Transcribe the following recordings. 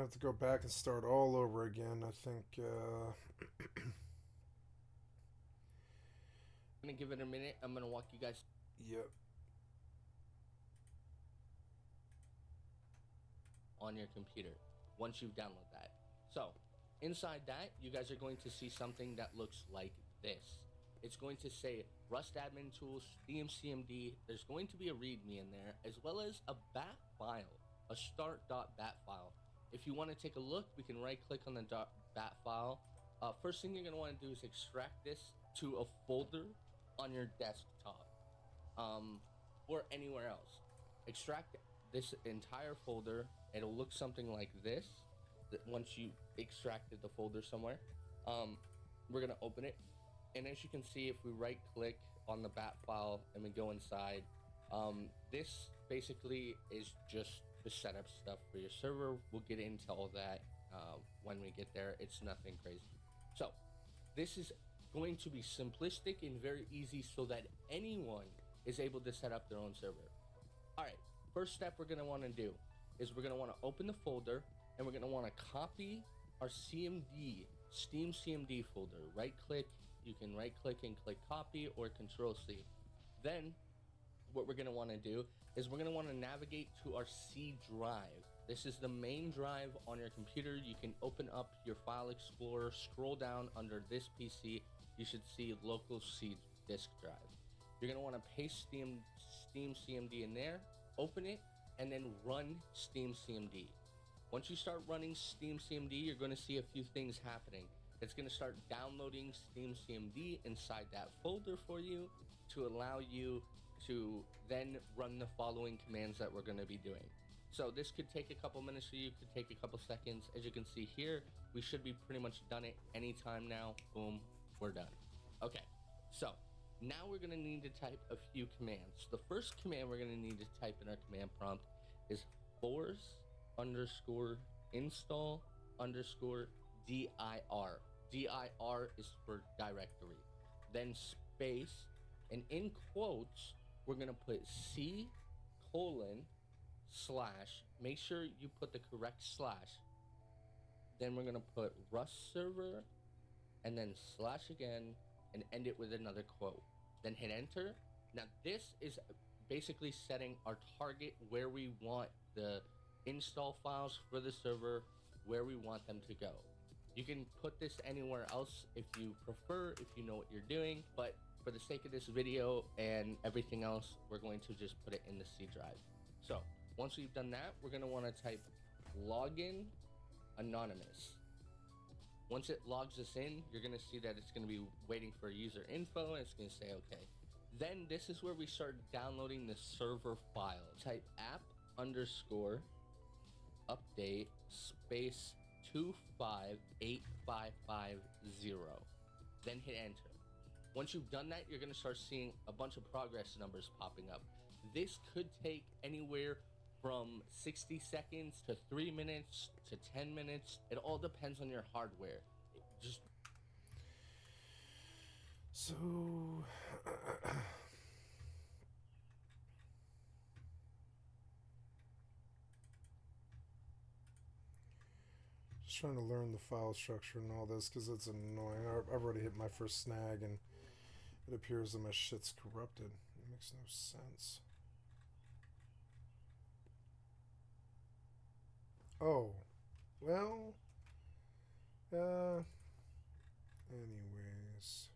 have to go back and start all over again. I think. I'm gonna give it a minute. I'm gonna walk you guys Yep. on your computer once you've downloaded that. So inside that, you guys are going to see something that looks like this. It's going to say Rust Admin Tools, Steam CMD. There's going to be a README in there, as well as a bat file, a start.bat file. If you want to take a look, we can right click on the .bat file. First thing you're going to want to do is extract this to a folder on your desktop, or anywhere else. Extract this entire folder. It'll look something like this. Once you extracted the folder somewhere, we're gonna open it, and as you can see, if we right click on the bat file and we go inside, this basically is just the setup stuff for your server. We'll get into all that when we get there. It's nothing crazy. So this is going to be simplistic and very easy so that anyone is able to set up their own server. All right, first step we're gonna wanna do is we're gonna wanna open the folder, and we're gonna wanna copy our CMD, Steam CMD folder. Right click, you can right click and click copy or Control C. Then what we're gonna wanna do is we're gonna wanna navigate to our C drive. This is the main drive on your computer. You can open up your file explorer, scroll down under this PC, you should see local C disk drive. You're gonna wanna paste Steam CMD in there, open it, and then run Steam CMD. Once you start running Steam CMD, you're going to see a few things happening. It's going to start downloading Steam CMD inside that folder for you to allow you to then run the following commands that we're going to be doing. So this could take a couple minutes for you, could take a couple seconds. As you can see here, we should be pretty much done it anytime now. Boom, we're done. Okay, so now we're going to need to type a few commands. The first command we're going to need to type in our command prompt is force underscore install underscore dir. dir is for directory. Then space, and in quotes, we're going to put C colon slash. Make sure you put the correct slash. Then we're going to put Rust server, and then slash again, and end it with another quote. Then hit enter. Now this is basically setting our target where we want the install files for the server, where we want them to go. You can put this anywhere else if you prefer, if you know what you're doing, but for the sake of this video and everything else, we're going to just put it in the C drive. So once we've done that, we're going to want to type login anonymous. Once it logs us in, you're going to see that it's going to be waiting for user info, and it's going to say okay. Then this is where we start downloading the server file. Type app underscore update space 258550. Then hit enter. Once you've done that, you're going to start seeing a bunch of progress numbers popping up. This could take anywhere from 60 seconds to 3 minutes to 10 minutes. It all depends on your hardware. Just So. Just trying to learn the file structure and all this because it's annoying. I've already hit my first snag and it appears that my shit's corrupted. It makes no sense. Oh. Well. Anyways.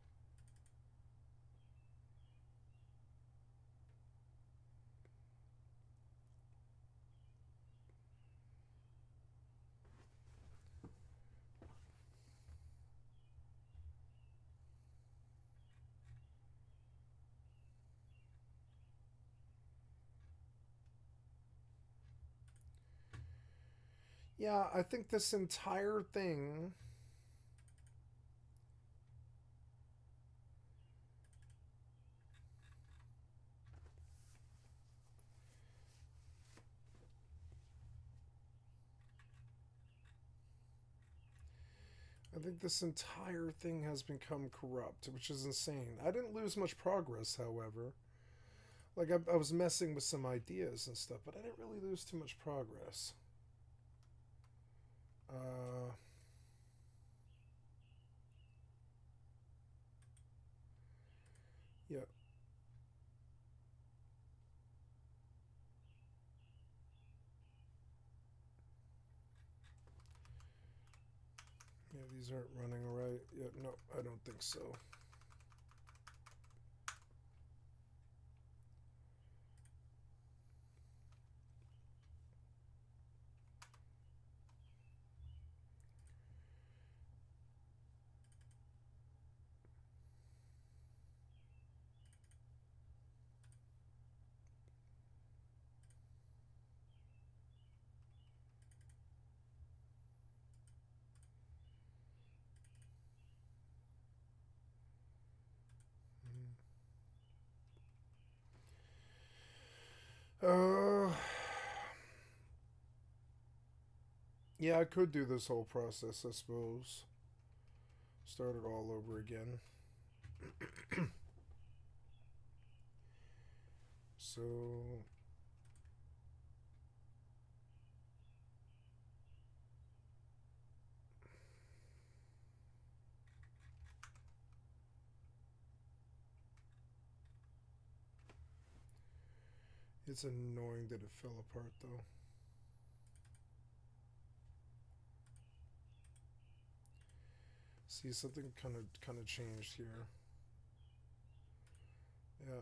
Yeah, I think this entire thing. I think this entire thing has become corrupt, which is insane. I didn't lose much progress, however. Like, I was messing with some ideas and stuff, but I didn't really lose too much progress. These aren't running right. Yep, no, I don't think so. Yeah, I could do this whole process, I suppose. Start it all over again. So it's annoying that it fell apart though. See, something kind of changed here. Yeah.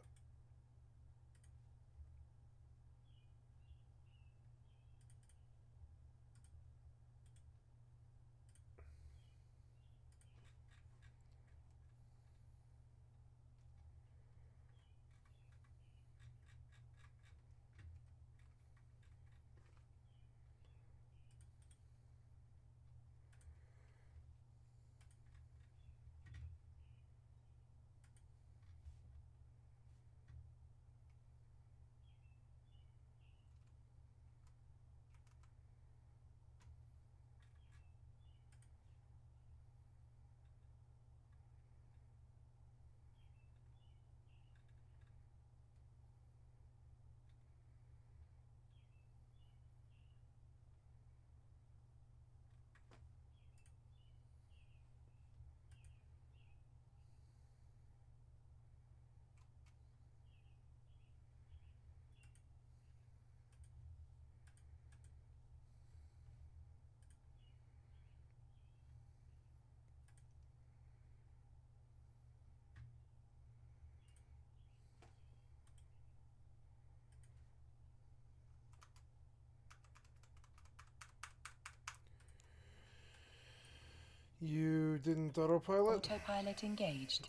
You didn't autopilot? Autopilot engaged.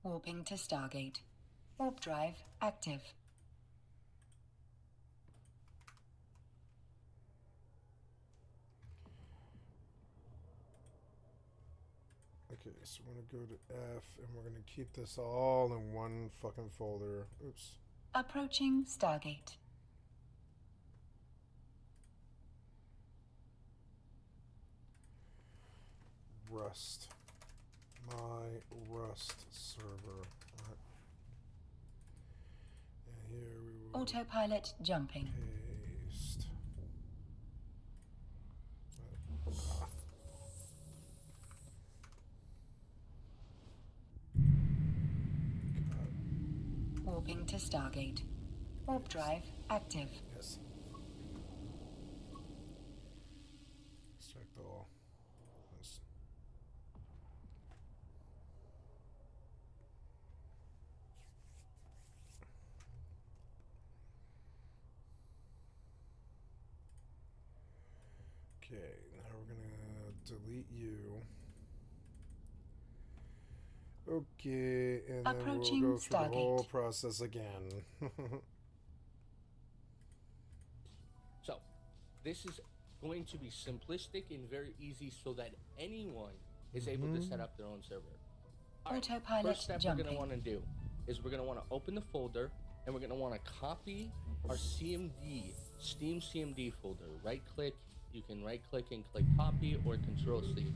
Warping to Stargate. Warp drive active. Okay, so we're gonna go to F and we're gonna keep this all in one fucking folder. Oops. Approaching Stargate. Rust. My Rust server. Right. And here we will Autopilot jumping. paste. Warping to Stargate. Warp drive active. Yes. Extract all. Yes. Okay, now we're gonna delete you. Okay, and then Approaching we'll go through the whole Stargate. process again. So, this is going to be simplistic and very easy so that anyone is able to set up their own server. All right, Autopilot first step we're going to jumping. want to do is we're going to want to open the folder and we're going to want to copy our CMD, Steam CMD folder. Right click, you can right click and click copy or control C.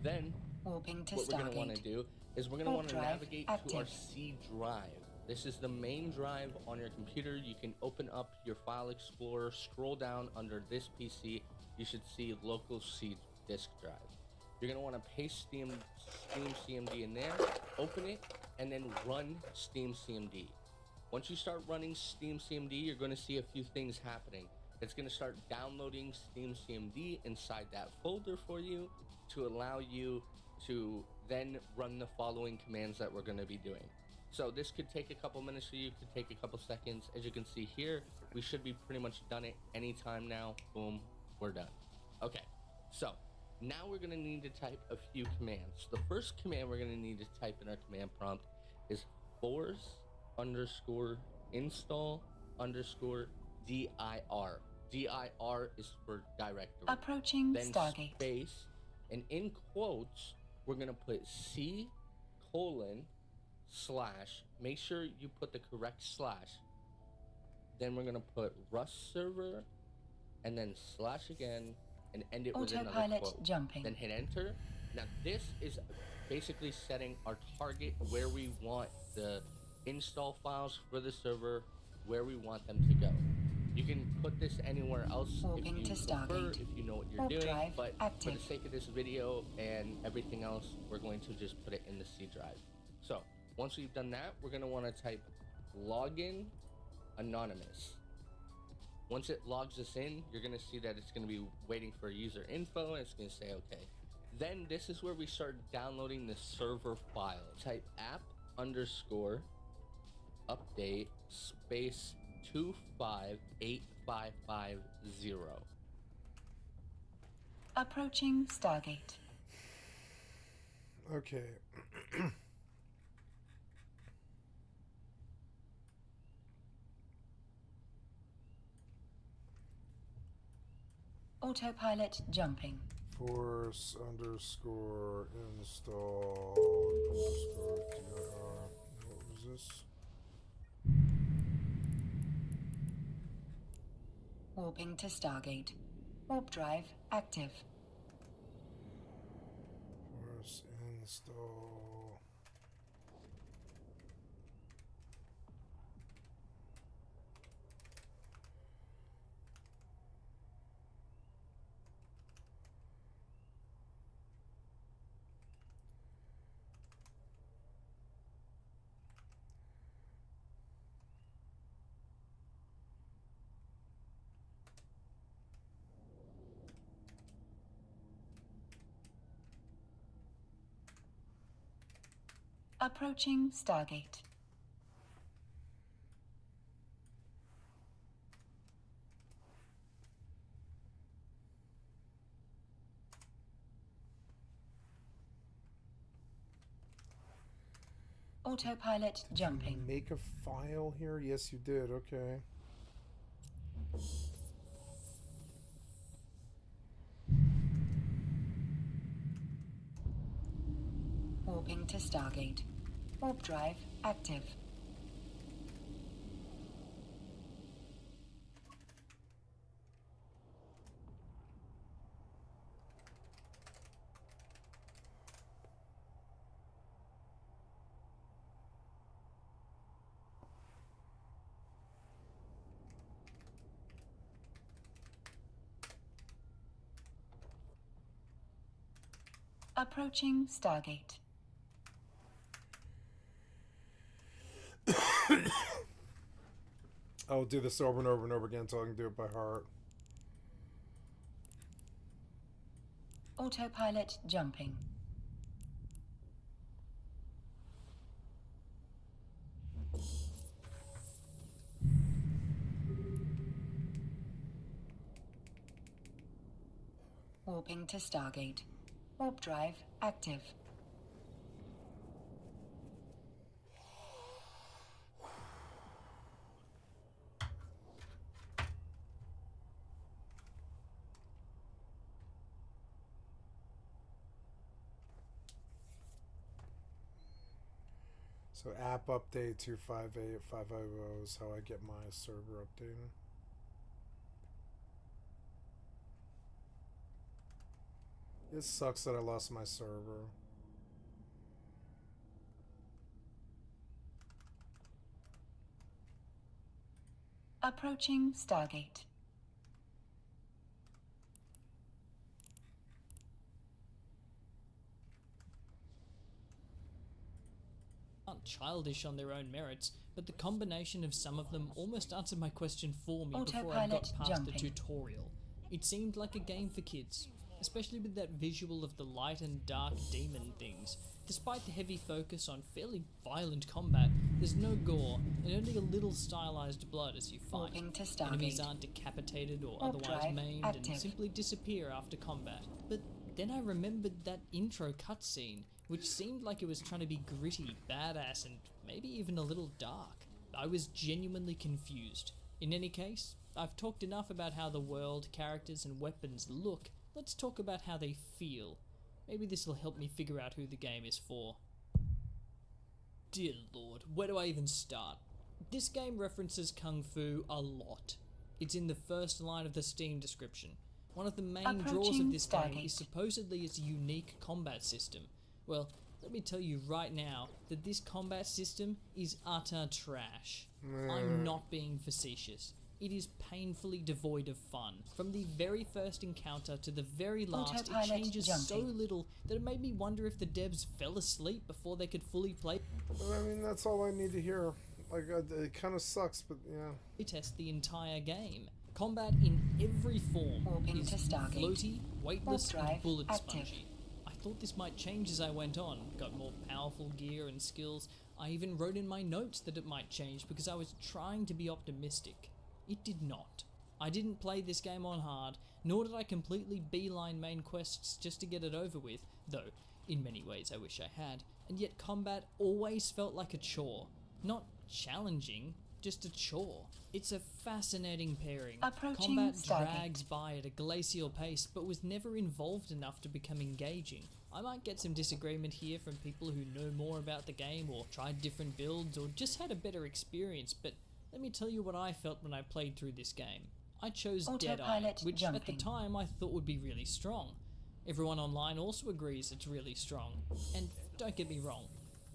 Then Warping to what we're going to want Stargate. to do is we're going to Warp want to drive navigate to our active. C drive. This is the main drive on your computer. You can open up your file explorer, scroll down under this PC. You should see local C disk drive. You're going to want to paste Steam CMD in there, open it, and then run Steam CMD. Once you start running Steam CMD, you're going to see a few things happening. It's going to start downloading Steam CMD inside that folder for you to allow you to then run the following commands that we're going to be doing. So this could take a couple minutes for you, could take a couple seconds. As you can see here, we should be pretty much done it anytime now. Boom, we're done. Okay, so now we're going to need to type a few commands. The first command we're going to need to type in our command prompt is force_install_dir. dir is for directory. Approaching then Stargate. Space, and in quotes, we're going to put C:/ make sure you put the correct slash. Then we're going to put Rust server, and then slash again, and end it with another Autopilot quote. jumping. Then hit enter. Now this is basically setting our target where we want the install files for the server, where we want them to go. You can put this anywhere else Warping if to you prefer, Stargate. if you know what you're Warp doing, drive but active. for the sake of this video and everything else, we're going to just put it in the C drive. So once we've done that, we're going to want to type login anonymous. Once it logs us in, you're going to see that it's going to be waiting for user info, and it's going to say okay. Then this is where we start downloading the server file. Type app_update space 258550. Approaching Stargate. Okay. Autopilot jumping. Force_install_dir. What was this? Warping to Stargate. Warp drive active. Force install. Approaching Stargate. Autopilot jumping. Make a file here? Yes, you did. Okay. Warping to Stargate. Warp drive active. Approaching Stargate. I'll do this over and over and over again until I can do it by heart. Autopilot jumping. Warping to Stargate. Warp drive active. So app update 258550 is how I get my server updated. It sucks that I lost my server. Approaching Stargate. aren't childish on their own merits, but the combination of some of them almost answered my question for me before I got Autopilot past jumping. the tutorial. It seemed like a game for kids, especially with that visual of the light and dark demon things. Despite the heavy focus on fairly violent combat, there's no gore and only a little stylized blood as you fight. Warping to Stargate. Enemies aren't decapitated or Warp otherwise drive maimed active. and simply disappear after combat. But then I remembered that intro cutscene, which seemed like it was trying to be gritty, badass, and maybe even a little dark. I was genuinely confused. In any case, I've talked enough about how the world, characters, and weapons look. Let's talk about how they feel. Maybe this will help me figure out who the game is for. Dear Lord, where do I even start? This game references Kung Fu a lot. It's in the first line of the Steam description. One of the main draws of this game is supposedly its unique combat system. Well, let me tell you right now that this combat system is utter trash. I'm not being facetious. It is painfully devoid of fun. From the very first encounter to the very last, it changes so little that it made me wonder if the devs fell asleep before they could fully play. I mean, that's all I need to hear. Like, it kind of sucks, but yeah. Test the entire game. Combat in every form Warping is to Stargate. floaty, weightless, Warp drive and bullet active. spongy. I thought this might change as I went on, got more powerful gear and skills. I even wrote in my notes that it might change because I was trying to be optimistic. It did not. I didn't play this game on hard, nor did I completely beeline main quests just to get it over with, though in many ways I wish I had, and yet combat always felt like a chore. Not challenging, just a chore. It's a fascinating pairing. Approaching Combat Stargate. drags by at a glacial pace, but was never involved enough to become engaging. I might get some disagreement here from people who know more about the game, or tried different builds, or just had a better experience, but let me tell you what I felt when I played through this game. I chose Deadeye, Autopilot which at the jumping. time I thought would be really strong. Everyone online also agrees it's really strong, and don't get me wrong,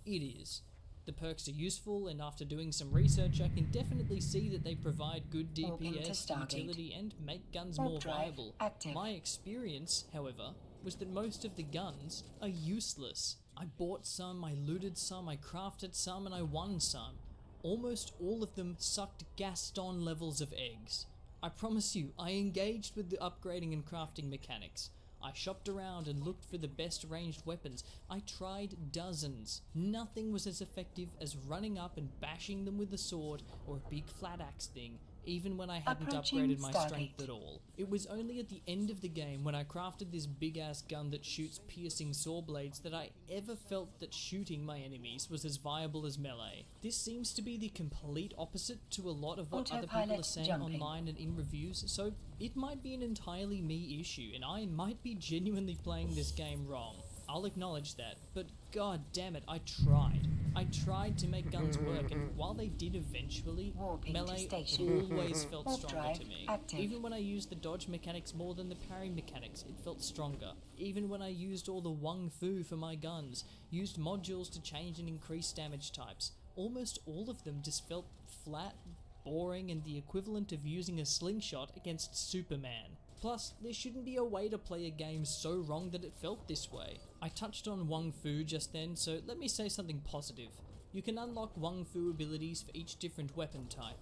it is. The perks are useful, and after doing some research I can definitely see that they provide good Warping to DPS, Stargate. utility, and make guns Warp more drive viable. active. My experience, however, was that most of the guns are useless. I bought some, I looted some, I crafted some, and I won some. Almost all of them sucked Gaston levels of eggs. I promise you, I engaged with the upgrading and crafting mechanics. I shopped around and looked for the best ranged weapons. I tried dozens. Nothing was as effective as running up and bashing them with a sword or a big flat axe thing, even when I hadn't Approaching upgraded my Stargate. strength at all. It was only at the end of the game when I crafted this big ass gun that shoots piercing saw blades that I ever felt that shooting my enemies was as viable as melee. This seems to be the complete opposite to a lot of what other people are Autopilot saying jumping. online and in reviews, so it might be an entirely me issue and I might be genuinely playing this game wrong. I'll acknowledge that, but god damn it, I tried. I tried to make guns work, and while they did eventually, Warping to melee station. always felt Warp stronger drive to me. active. Even when I used the dodge mechanics more than the parry mechanics, it felt stronger. Even when I used all the Wung Fu for my guns, used modules to change and increase damage types, almost all of them just felt flat, boring, and the equivalent of using a slingshot against Superman. Plus, there shouldn't be a way to play a game so wrong that it felt this way. I touched on Wung Fu just then, so let me say something positive. You can unlock Wung Fu abilities for each different weapon type.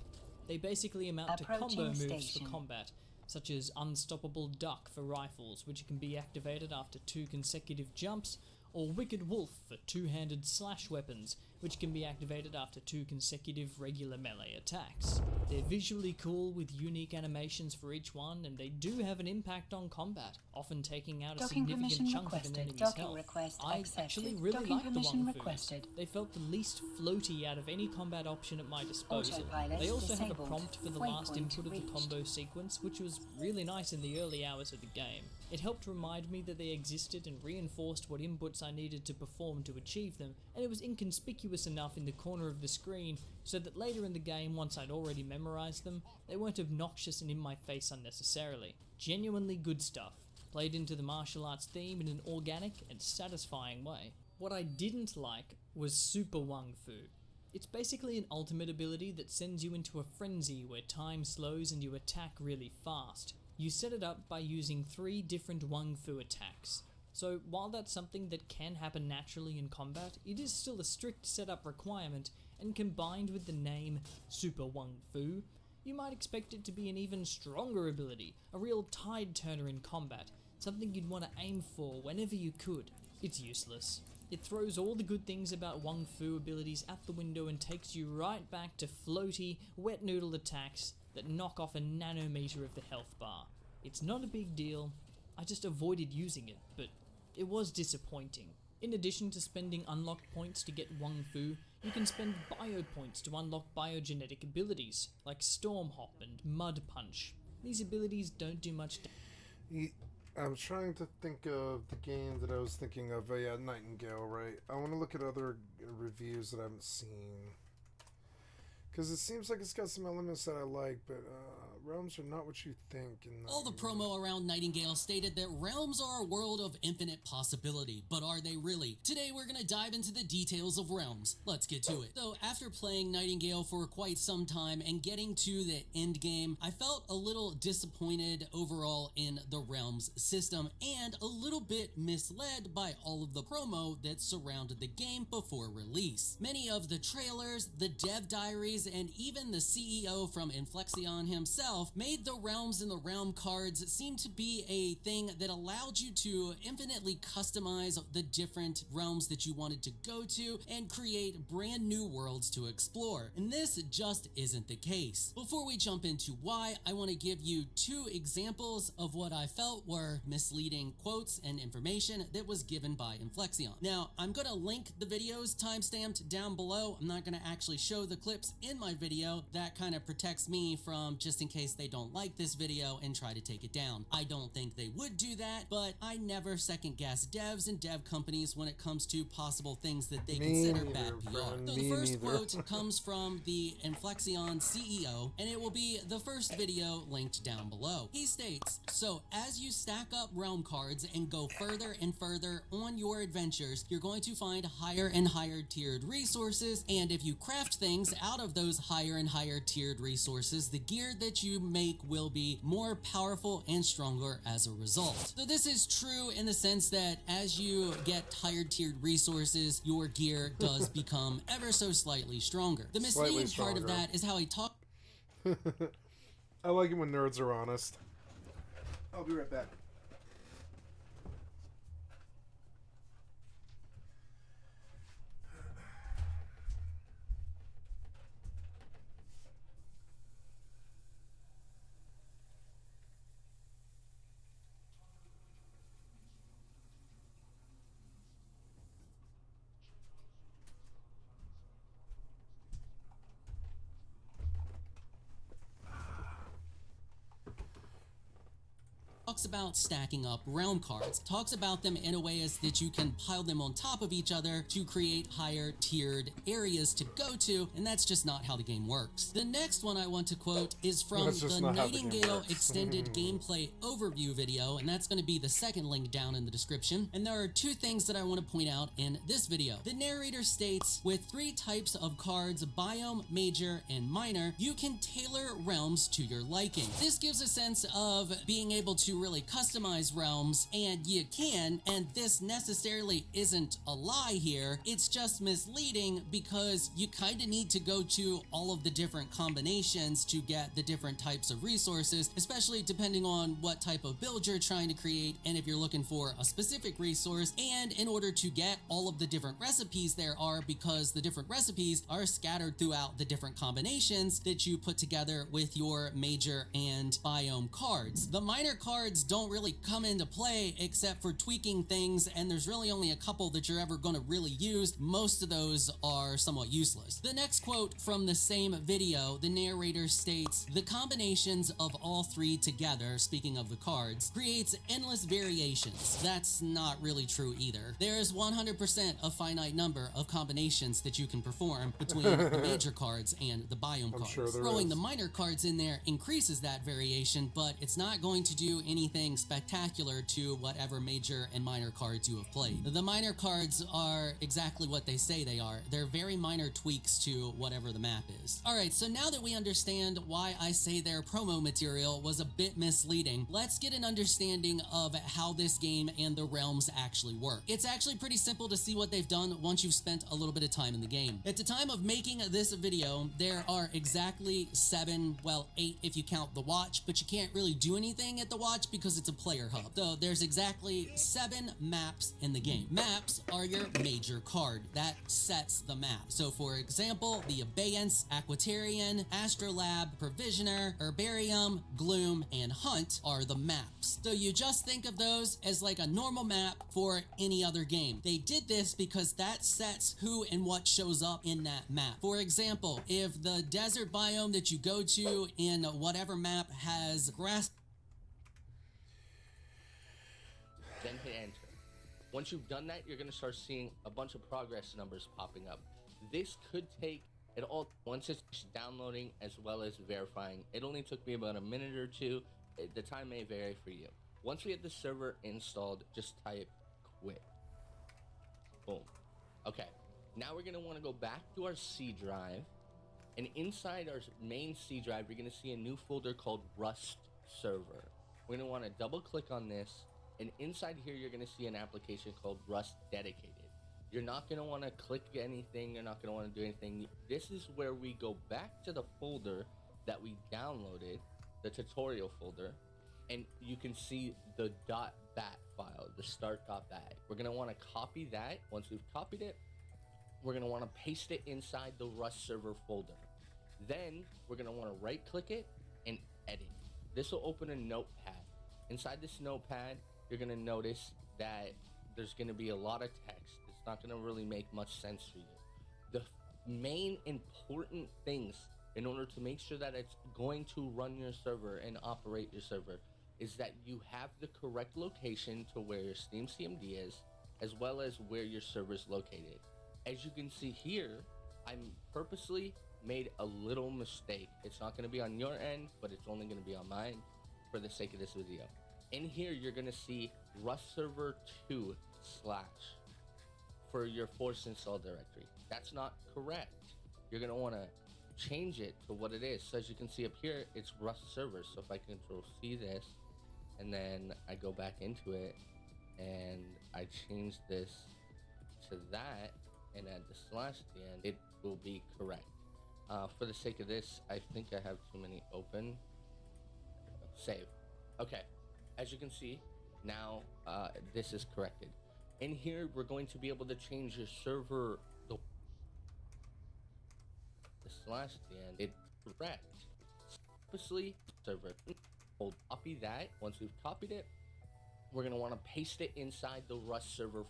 They basically amount to combo Approaching moves station. for combat, such as Unstoppable Duck for rifles, which can be activated after 2 consecutive jumps, or Wicked Wolf for two-handed slash weapons, which can be activated after 2 consecutive regular melee attacks. They're visually cool with unique animations for each one, and they do have an impact on combat, often taking out a Docking significant permission chunk of an requested. enemy's Docking health. request I accepted. actually really Docking liked the permission Wung Fus. requested. They felt the least floaty out of any combat option at my disposal. Autopilot They also have a disabled. prompt for the last Waypoint input of the reached. combo sequence, which was really nice in the early hours of the game. It helped remind me that they existed and reinforced what inputs I needed to perform to achieve them, and it was inconspicuous enough in the corner of the screen so that later in the game, once I'd already memorized them, they weren't obnoxious and in my face unnecessarily. Genuinely good stuff, played into the martial arts theme in an organic and satisfying way. What I didn't like was Super Wung Fu. It's basically an ultimate ability that sends you into a frenzy where time slows and you attack really fast. You set it up by using 3 different Wung Fu attacks. So while that's something that can happen naturally in combat, it is still a strict setup requirement, and combined with the name Super Wung Fu, you might expect it to be an even stronger ability, a real tide turner in combat, something you'd want to aim for whenever you could. It's useless. It throws all the good things about Wung Fu abilities out the window and takes you right back to floaty, wet noodle attacks that knock off a nanometer of the health bar. It's not a big deal, I just avoided using it, but it was disappointing. In addition to spending unlock points to get Wung Fu, you can spend bio points to unlock biogenetic abilities, like Storm Hop and Mud Punch. These abilities don't do much damage. I'm trying to think of the game that I was thinking of. Yeah, Nightingale, right? I want to look at other reviews that I haven't seen. Because it seems like it's got some elements that I like, but realms are not what you think. All the promo around Nightingale stated that realms are a world of infinite possibility, but are they really? Today we're going to dive into the details of realms. Let's get to it. So after playing Nightingale for quite some time and getting to the end game, I felt a little disappointed overall in the realms system and a little bit misled by all of the promo that surrounded the game before release. Many of the trailers, the dev diaries, and even the CEO from FFXI himself made the realms and the realm cards seem to be a thing that allowed you to infinitely customize the different realms that you wanted to go to and create brand new worlds to explore. And this just isn't the case. Before we jump into why, I want to give you two examples of what I felt were misleading quotes and information that was given by FFXI. Now, I'm going to link the videos timestamped down below. I'm not going to actually show the clips in my video. That kind of protects me from just in case they don't like this video and try to take it down. I don't think they would do that, but I never second guess devs and dev companies when it comes to possible things that they consider bad PR. So the first quote comes from the FFXI CEO, and it will be the first video linked down below. He states, "So as you stack up realm cards and go further and further on your adventures, you're going to find higher and higher tiered resources, and if you craft things out of those higher and higher tiered resources, the gear that you make will be more powerful and stronger as a result." So this is true in the sense that as you get higher tiered resources, your gear does become ever so slightly stronger. The misleading part of that is how he talked. I like it when nerds are honest. I'll be right back. Talks about stacking up realm cards, talks about them in a way as that you can pile them on top of each other to create higher tiered areas to go to, and that's just not how the game works. The next one I want to quote is from the Nightingale extended gameplay overview video, and that's going to be the second link down in the description. And there are two things that I want to point out in this video. The narrator states, with 3 types of cards, biome, major, and minor, you can tailor realms to your liking. This gives a sense of being able to really customize realms, and you can, and this necessarily isn't a lie here. It's just misleading because you kind of need to go to all of the different combinations to get the different types of resources, especially depending on what type of build you're trying to create and if you're looking for a specific resource, and in order to get all of the different recipes there are, because the different recipes are scattered throughout the different combinations that you put together with your major and biome cards. The minor cards don't really come into play except for tweaking things, and there's really only a couple that you're ever going to really use. Most of those are somewhat useless. The next quote from the same video, the narrator states, "The combinations of all 3 together," speaking of the cards, "creates endless variations." That's not really true either. There is 100% a finite number of combinations that you can perform between the major cards and the biome cards. Sure Throwing the minor cards in there increases that variation, but it's not going to do any anything spectacular to whatever major and minor cards you have played. The minor cards are exactly what they say they are. They're very minor tweaks to whatever the map is. Alright, so now that we understand why I say their promo material was a bit misleading, let's get an understanding of how this game and the realms actually work. It's actually pretty simple to see what they've done once you've spent a little bit of time in the game. At the time of making this video, there are exactly 7, well 8 if you count the watch, but you can't really do anything at the watch because it's a player hub. So there's exactly 7 maps in the game. Maps are your major card that sets the map. So for example, the Abeyance, Aquatarian, Astrolab, Provisioner, Herbarium, Gloom, and Hunt are the maps. So you just think of those as like a normal map for any other game. They did this because that sets who and what shows up in that map. For example, if the desert biome that you go to in whatever map has grass, then hit enter. Once you've done that, you're going to start seeing a bunch of progress numbers popping up. This could take it all once it's downloading as well as verifying. It only took me about a minute or two. The time may vary for you. Once we have the server installed, just type quit. Boom. Okay, now we're going to want to go back to our C drive, and inside our main C drive you're going to see a new folder called Rust Server. We're going to want to double click on this, and inside here you're going to see an application called Rust Dedicated. You're not going to want to click anything, you're not going to want to do anything. This is where we go back to the folder that we downloaded, the tutorial folder, and you can see the .bat file, the start.bat. We're going to want to copy that. Once we've copied it, we're going to want to paste it inside the Rust server folder. Then we're going to want to right click it and edit. This will open a notepad. Inside this notepad, you're going to notice that there's going to be a lot of text. It's not going to really make much sense for you. The main important things in order to make sure that it's going to run your server and operate your server is that you have the correct location to where your Steam CMD is, as well as where your server is located. As you can see here, I'm purposely made a little mistake. It's not going to be on your end, but it's only going to be on mine for the sake of this video. In here, you're going to see Rust Server 2/ for your force install directory. That's not correct. You're going to want to change it to what it is. So as you can see up here, it's Rust Server. So if I control C this, and then I go back into it, and I change this to that, and add the slash at the end, it will be correct. For the sake of this, I think I have too many open. Save. Okay, as you can see, now this is corrected. In here, we're going to be able to change your server, the slash at the end, it's correct. Purposely, server. We'll copy that. Once we've copied it, we're going to want to paste it inside the Rust server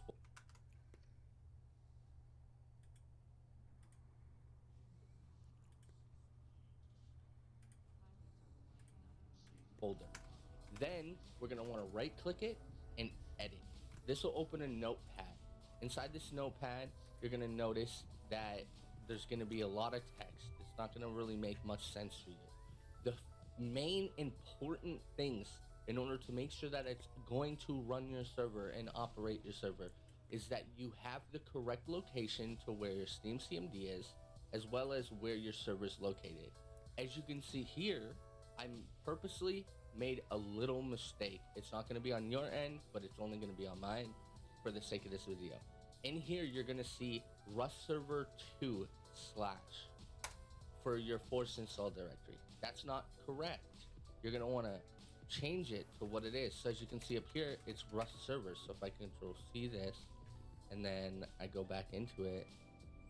folder. Then we're going to want to right click it and edit. This will open a notepad. Inside this notepad, you're going to notice that there's going to be a lot of text. It's not going to really make much sense for you. The main important things in order to make sure that it's going to run your server and operate your server is that you have the correct location to where your Steam CMD is, as well as where your server is located. As you can see here, I'm purposely made a little mistake. It's not going to be on your end, but it's only going to be on mine for the sake of this video. In here, you're going to see Rust Server 2/ for your force install directory. That's not correct. You're going to want to change it to what it is. So as you can see up here, it's Rust Server. So if I control C this, and then I go back into it,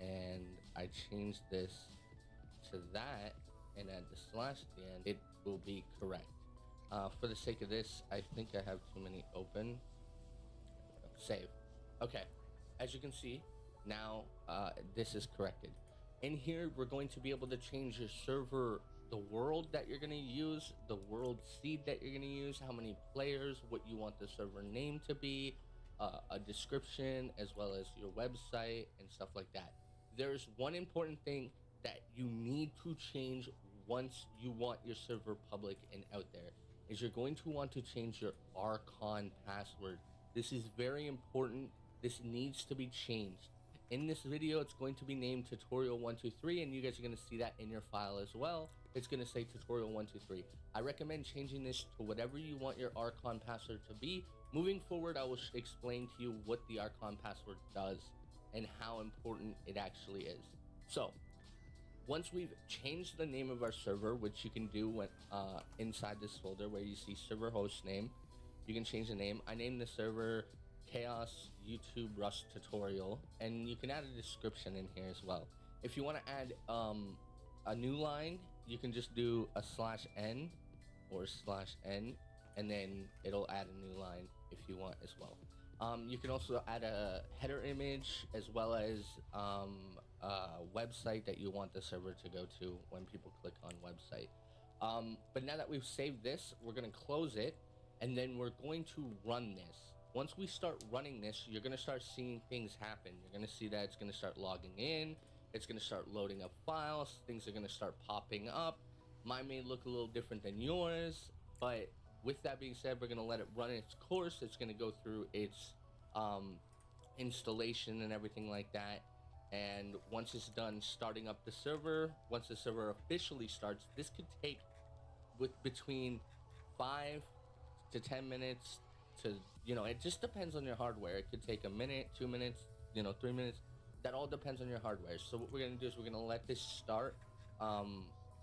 and I change this to that, and add the slash at the end, it will be correct. For the sake of this, I think I have too many open. Save. Okay, as you can see, now this is corrected. In here, we're going to be able to change your server, the world that you're going to use, the world seed that you're going to use, how many players, what you want the server name to be, a description, as well as your website and stuff like that. There's one important thing that you need to change once you want your server public and out there, is you're going to want to change your Archon password. This is very important. This needs to be changed. In this video, it's going to be named tutorial123, and you guys are going to see that in your file as well. It's going to say tutorial123. I recommend changing this to whatever you want your Archon password to be. Moving forward, I will explain to you what the Archon password does and how important it actually is. So, once we've changed the name of our server, which you can do when, inside this folder where you see server host name, you can change the name. I named the server Chaos YouTube Rust Tutorial, and you can add a description in here as well. If you want to add a new line, you can just do a /n or /n, and then it'll add a new line if you want as well. You can also add a header image as well as a website that you want the server to go to when people click on website. But now that we've saved this, we're going to close it, and then we're going to run this. Once we start running this, you're going to start seeing things happen. You're going to see that it's going to start logging in. It's going to start loading up files. Things are going to start popping up. Mine may look a little different than yours, but with that being said, we're going to let it run its course. It's going to go through its installation and everything like that. And once it's done starting up the server, once the server officially starts, this could take between 5 to 10 minutes to, it just depends on your hardware. It could take a minute, 2 minutes, 3 minutes. That all depends on your hardware. So what we're going to do is we're going to let this start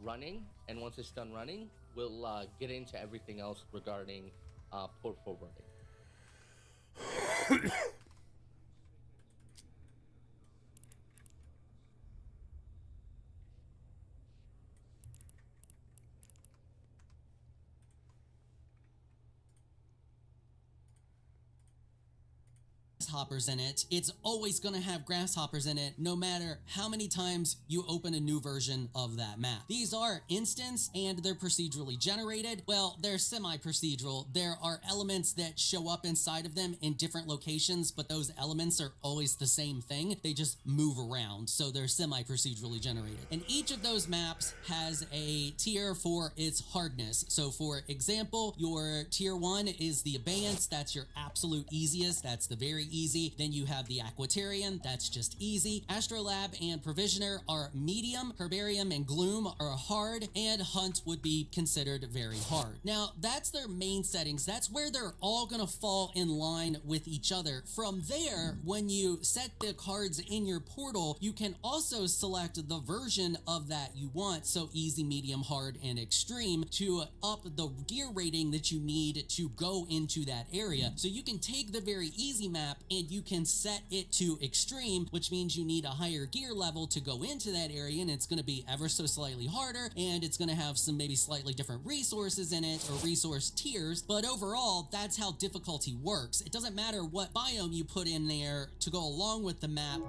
running, and once it's done running, we'll get into everything else regarding port forwarding. Grasshoppers in it. It's always going to have grasshoppers in it no matter how many times you open a new version of that map. These are instance and they're procedurally generated. Well, they're semi-procedural. There are elements that show up inside of them in different locations, but those elements are always the same thing. They just move around, so they're semi-procedurally generated. And each of those maps has a tier for its hardness. So for example, your tier 1 is the Abeyance. That's your absolute easiest. That's the very easy. Then you have the Aquatarian, that's just easy. Astrolab and Provisioner are medium. Herbarium and Gloom are hard, and Hunt would be considered very hard. Now, that's their main settings. That's where they're all gonna fall in line with each other. From there, when you set the cards in your portal, you can also select the version of that you want, so easy, medium, hard, and extreme, to up the gear rating that you need to go into that area. So you can take the very easy map and you can set it to extreme, which means you need a higher gear level to go into that area, and it's going to be ever so slightly harder, and it's going to have some maybe slightly different resources in it, or resource tiers. But overall, that's how difficulty works. It doesn't matter what biome you put in there to go along with the map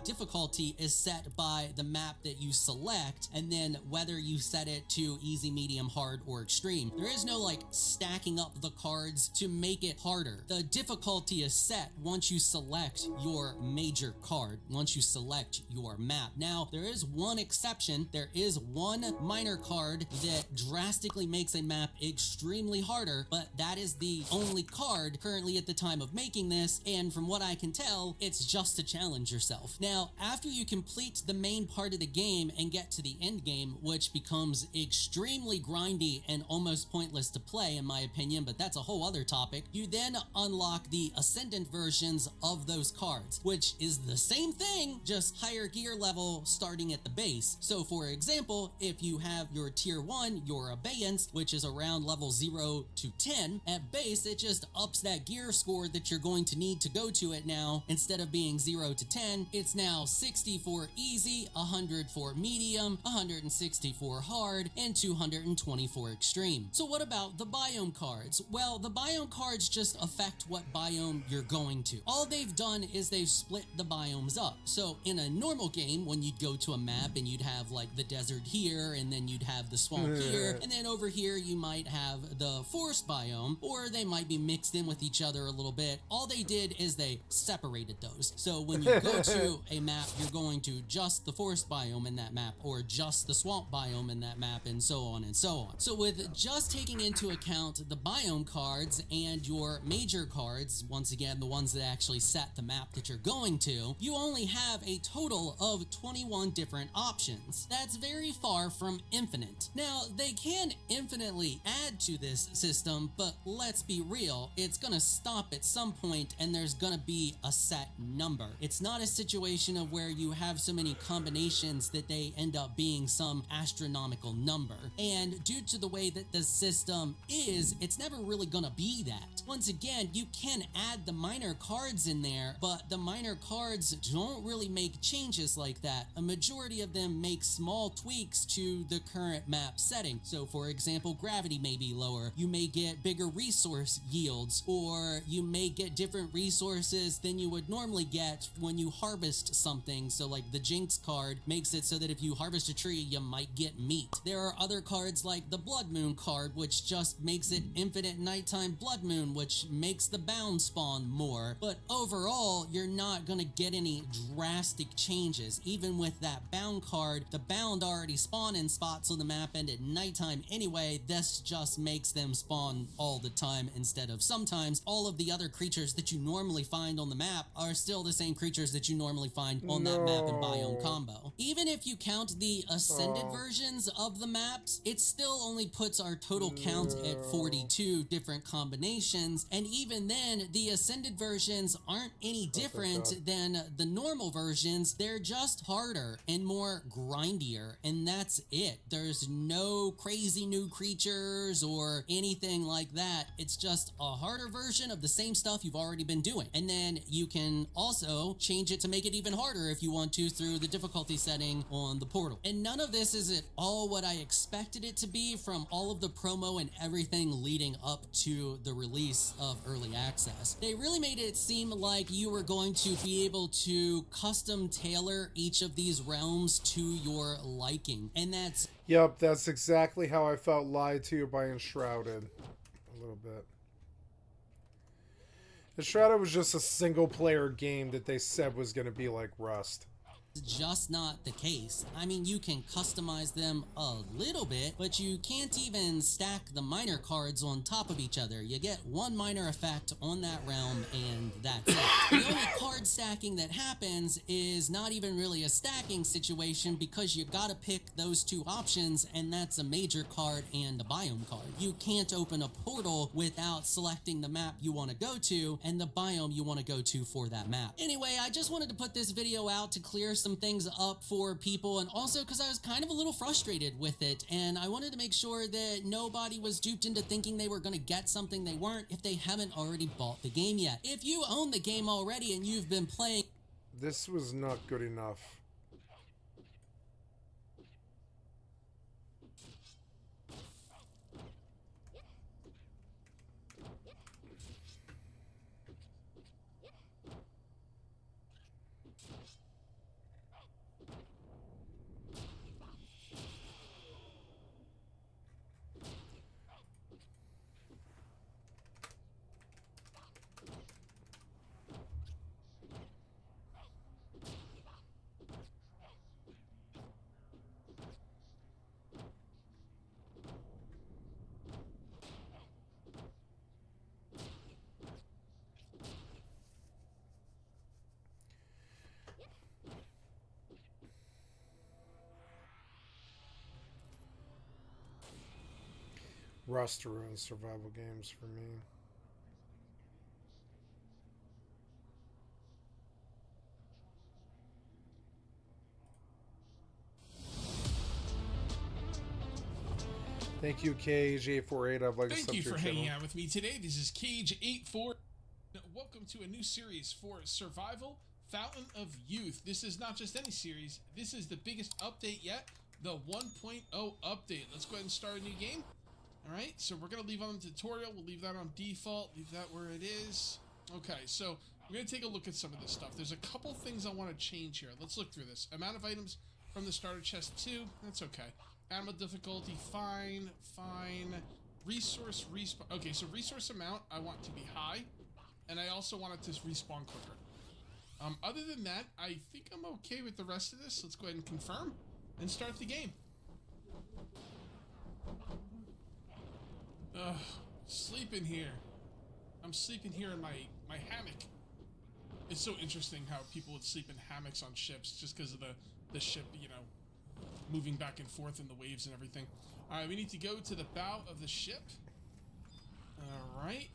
difficulty is set by the map that you select, and then whether you set it to easy, medium, hard, or extreme. There is no like stacking up the cards to make it harder. The difficulty is set once you select your major card, once you select your map. Now, there is one exception. There is one minor card that drastically makes a map extremely harder, but that is the only card currently at the time of making this, and from what I can tell, it's just to challenge yourself. Now, after you complete the main part of the game and get to the end game, which becomes extremely grindy and almost pointless to play in my opinion, but that's a whole other topic, you then unlock the Ascendant versions of those cards, which is the same thing, just higher gear level starting at the base. So for example, if you have your tier 1, your Abeyance, which is around level 0 to 10, at base it just ups that gear score that you're going to need to go to it now. Instead of being 0 to 10, it's now 60 for easy, 100 for medium, 160 for hard, and 220 for extreme. So what about the biome cards? Well, the biome cards just affect what biome you're going to to. All they've done is they've split the biomes up. So in a normal game, when you'd go to a map and you'd have like the desert here, and then you'd have the swamp here, and then over here you might have the forest biome, or they might be mixed in with each other a little bit. All they did is they separated those. So when you go to a map, you're going to just the forest biome in that map, or just the swamp biome in that map, and so on and so on. So with just taking into account the biome cards and your major cards, once again, the ones that actually set the map that you're going to, you only have a total of 21 different options. That's very far from infinite. Now, they can infinitely add to this system, but let's be real, it's gonna stop at some point and there's gonna be a set number. It's not a situation of where you have so many combinations that they end up being some astronomical number. And due to the way that the system is, it's never really gonna be that. Once again, you can add the minor cards in there, but the minor cards don't really make changes like that. A majority of them make small tweaks to the current map setting. So for example, gravity may be lower, you may get bigger resource yields, or you may get different resources than you would normally get when you harvest something. So like the Jinx card makes it so that if you harvest a tree, you might get meat. There are other cards like the Blood Moon card, which just makes it infinite nighttime blood moon, which makes the bound spawn more. But overall, you're not gonna get any drastic changes. Even with that bound card, the bound already spawn in spots on the map, and at nighttime anyway, this just makes them spawn all the time instead of sometimes. All of the other creatures that you normally find on the map are still the same creatures that you normally find on that map and biome combo. Even if you count the ascended versions of the maps, it still only puts our total count at 42 different combinations, and even then, the ascended versions aren't any different than the normal versions. They're just harder and more grindier, and that's it. There's no crazy new creatures or anything like that. It's just a harder version of the same stuff you've already been doing. And then you can also change it to make it even harder if you want to through the difficulty setting on the portal. And none of this is at all what I expected it to be from all of the promo and everything leading up to the release of early access. They really made it seem like you were going to be able to custom tailor each of these realms to your liking. And that's... Yep, that's exactly how I felt lied to by Enshrouded. A little bit. Enshrouded was just a single player game that they said was going to be like Rust. Just not the case. I mean, you can customize them a little bit, but you can't even stack the minor cards on top of each other. You get one minor effect on that realm, and that's it. The only card stacking that happens is not even really a stacking situation, because you gotta pick those two options, and that's a major card and a biome card. You can't open a portal without selecting the map you want to go to and the biome you want to go to for that map. Anyway, I just wanted to put this video out to clear some things up for people, and also because I was kind of a little frustrated with it, and I wanted to make sure that nobody was duped into thinking they were going to get something they weren't if they haven't already bought the game yet. If you own the game already and you've been playing... This was not good enough. Rust ruins survival games for me. Thank you, Cage848. I've liked Thank you for hanging out with me today. This is Cage84. Welcome to a new series for Survival Fountain of Youth. This is not just any series. This is the biggest update yet, the 1.0 update. Let's go ahead and start a new game. Alright, so we're going to leave on the tutorial. We'll leave that on default. Leave that where it is. Okay, so we're gonna take a look at some of this stuff. There's a couple things I want to change here. Let's look through this. Amount of items from the starter chest 2, that's okay. Animal difficulty, fine. Resource respawn. Okay, so resource amount I want to be high, and I also want it to respawn quicker. Other than that, I think I'm okay with the rest of this. Let's go ahead and confirm and start the game. Ugh, sleeping here. I'm sleeping here in my hammock. It's so interesting how people would sleep in hammocks on ships just because of the ship, you know, moving back and forth in the waves and everything. Alright, we need to go to the bow of the ship. Alright.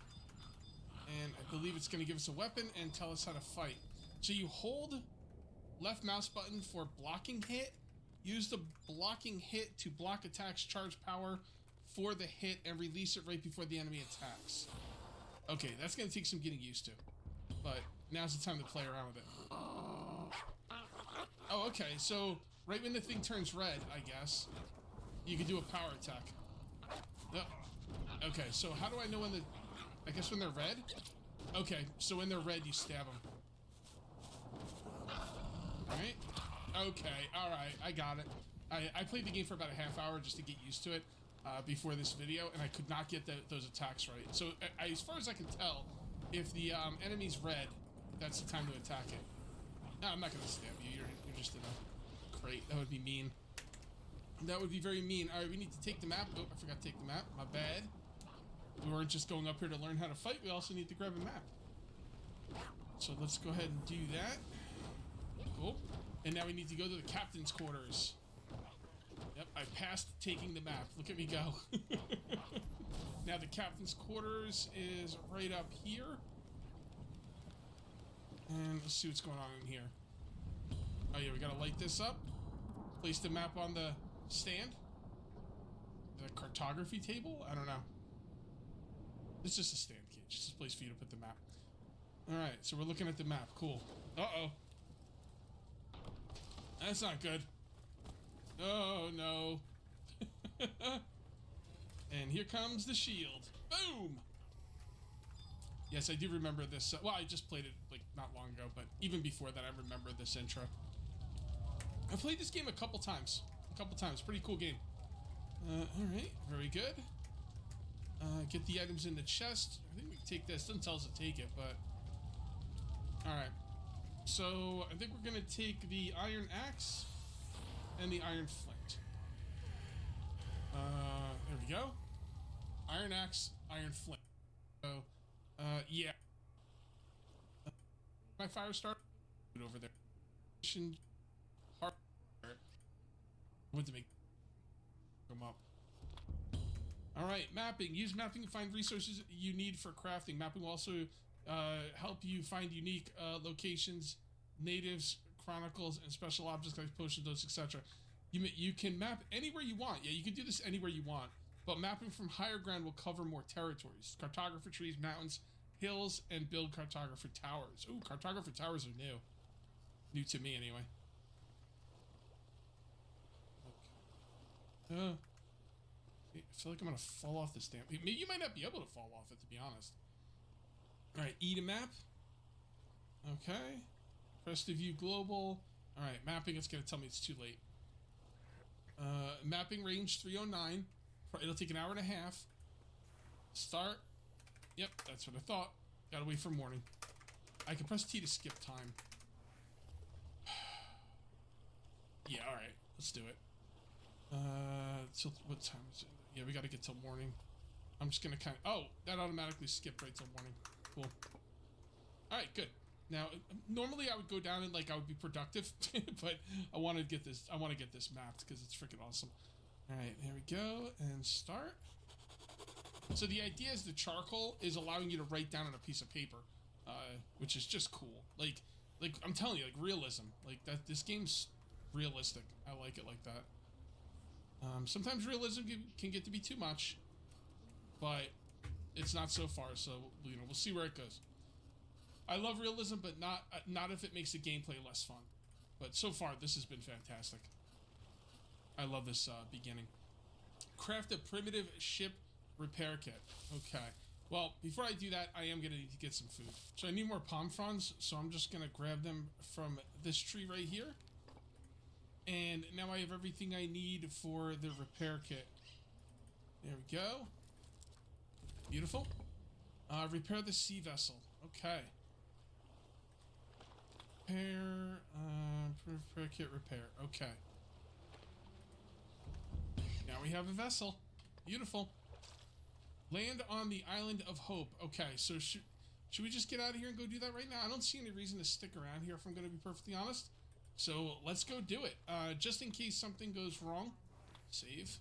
And I believe it's going to give us a weapon and tell us how to fight. So you hold left mouse button for blocking hit. Use the blocking hit to block attacks, charge power for the hit, and release it right before the enemy attacks. Okay, that's going to take some getting used to. But now's the time to play around with it. Oh, okay, so right when the thing turns red, I guess, you can do a power attack. Oh, okay, so how do I know when the... I guess when they're red? Okay, so when they're red, you stab them. Alright. Okay, alright, I got it. I played the game for about a half hour just to get used to it before this video, and I could not get those attacks right. So, as far as I can tell, if the enemy's red, that's the time to attack it. No, I'm not going to stab you. You're just in a crate. That would be mean. That would be very mean. Alright, we need to take the map. Oh, I forgot to take the map. My bad. We weren't just going up here to learn how to fight. We also need to grab a map. So let's go ahead and do that. Cool. And now we need to go to the captain's quarters. Yep, I passed taking the map. Look at me go. Now the captain's quarters is right up here. And let's see what's going on in here. Oh yeah, we gotta light this up. Place the map on the stand. Is that a cartography table? I don't know. It's just a stand, kid. Just a place for you to put the map. Alright, so we're looking at the map. Cool. Uh-oh. That's not good. Oh, no. And here comes the shield. Boom! Yes, I do remember this. Well, I just played it, like, not long ago, but even before that, I remember this intro. I've played this game a couple times. Pretty cool game. Alright. Very good. Get the items in the chest. I think we can take this. Doesn't tell us to take it, but... Alright. So, I think we're going to take the iron axe and the iron flint. There we go. Iron axe, iron flint. So, yeah. My fire start over there. Went to make them up. Alright, mapping. Use mapping to find resources you need for crafting. Mapping will also help you find unique locations, natives, chronicles, and special objects like potion notes, etc. You can map anywhere you want. Yeah, you can do this anywhere you want. But mapping from higher ground will cover more territories. Cartographer trees, mountains, hills, and build cartographer towers. Ooh, cartographer towers are new. New to me, anyway. Okay. I feel like I'm gonna fall off this damn... Maybe you might not be able to fall off it, to be honest. Alright, E to map. Okay. Press to view global. Alright, mapping, it's gonna tell me it's too late. Mapping range 309. It'll take an hour and a half. Start. Yep, that's what I thought. Gotta wait for morning. I can press T to skip time. Yeah, alright. Let's do it. So what time is it? Yeah, we gotta get till morning. I'm just gonna kind of... Oh, that automatically skipped right till morning. Cool. Alright, good. Now, normally I would go down and, like, I would be productive, but I want to get this mapped because it's freaking awesome. Alright, here we go, and start. So the idea is the charcoal is allowing you to write down on a piece of paper, which is just cool. Like I'm telling you, like, realism. Like, that. This game's realistic. I like it like that. Sometimes realism can get to be too much, but it's not so far, so, you know, we'll see where it goes. I love realism, but not if it makes the gameplay less fun. But so far, this has been fantastic. I love this beginning. Craft a primitive ship repair kit. Okay. Well, before I do that, I am going to need to get some food. So I need more palm fronds, so I'm just going to grab them from this tree right here. And now I have everything I need for the repair kit. There we go. Beautiful. Repair the sea vessel. Okay. Repair kit repair. Okay. Now we have a vessel. Beautiful. Land on the island of Hope. Okay, so should we just get out of here and go do that right now? I don't see any reason to stick around here if I'm going to be perfectly honest. So let's go do it. Just in case something goes wrong. Save.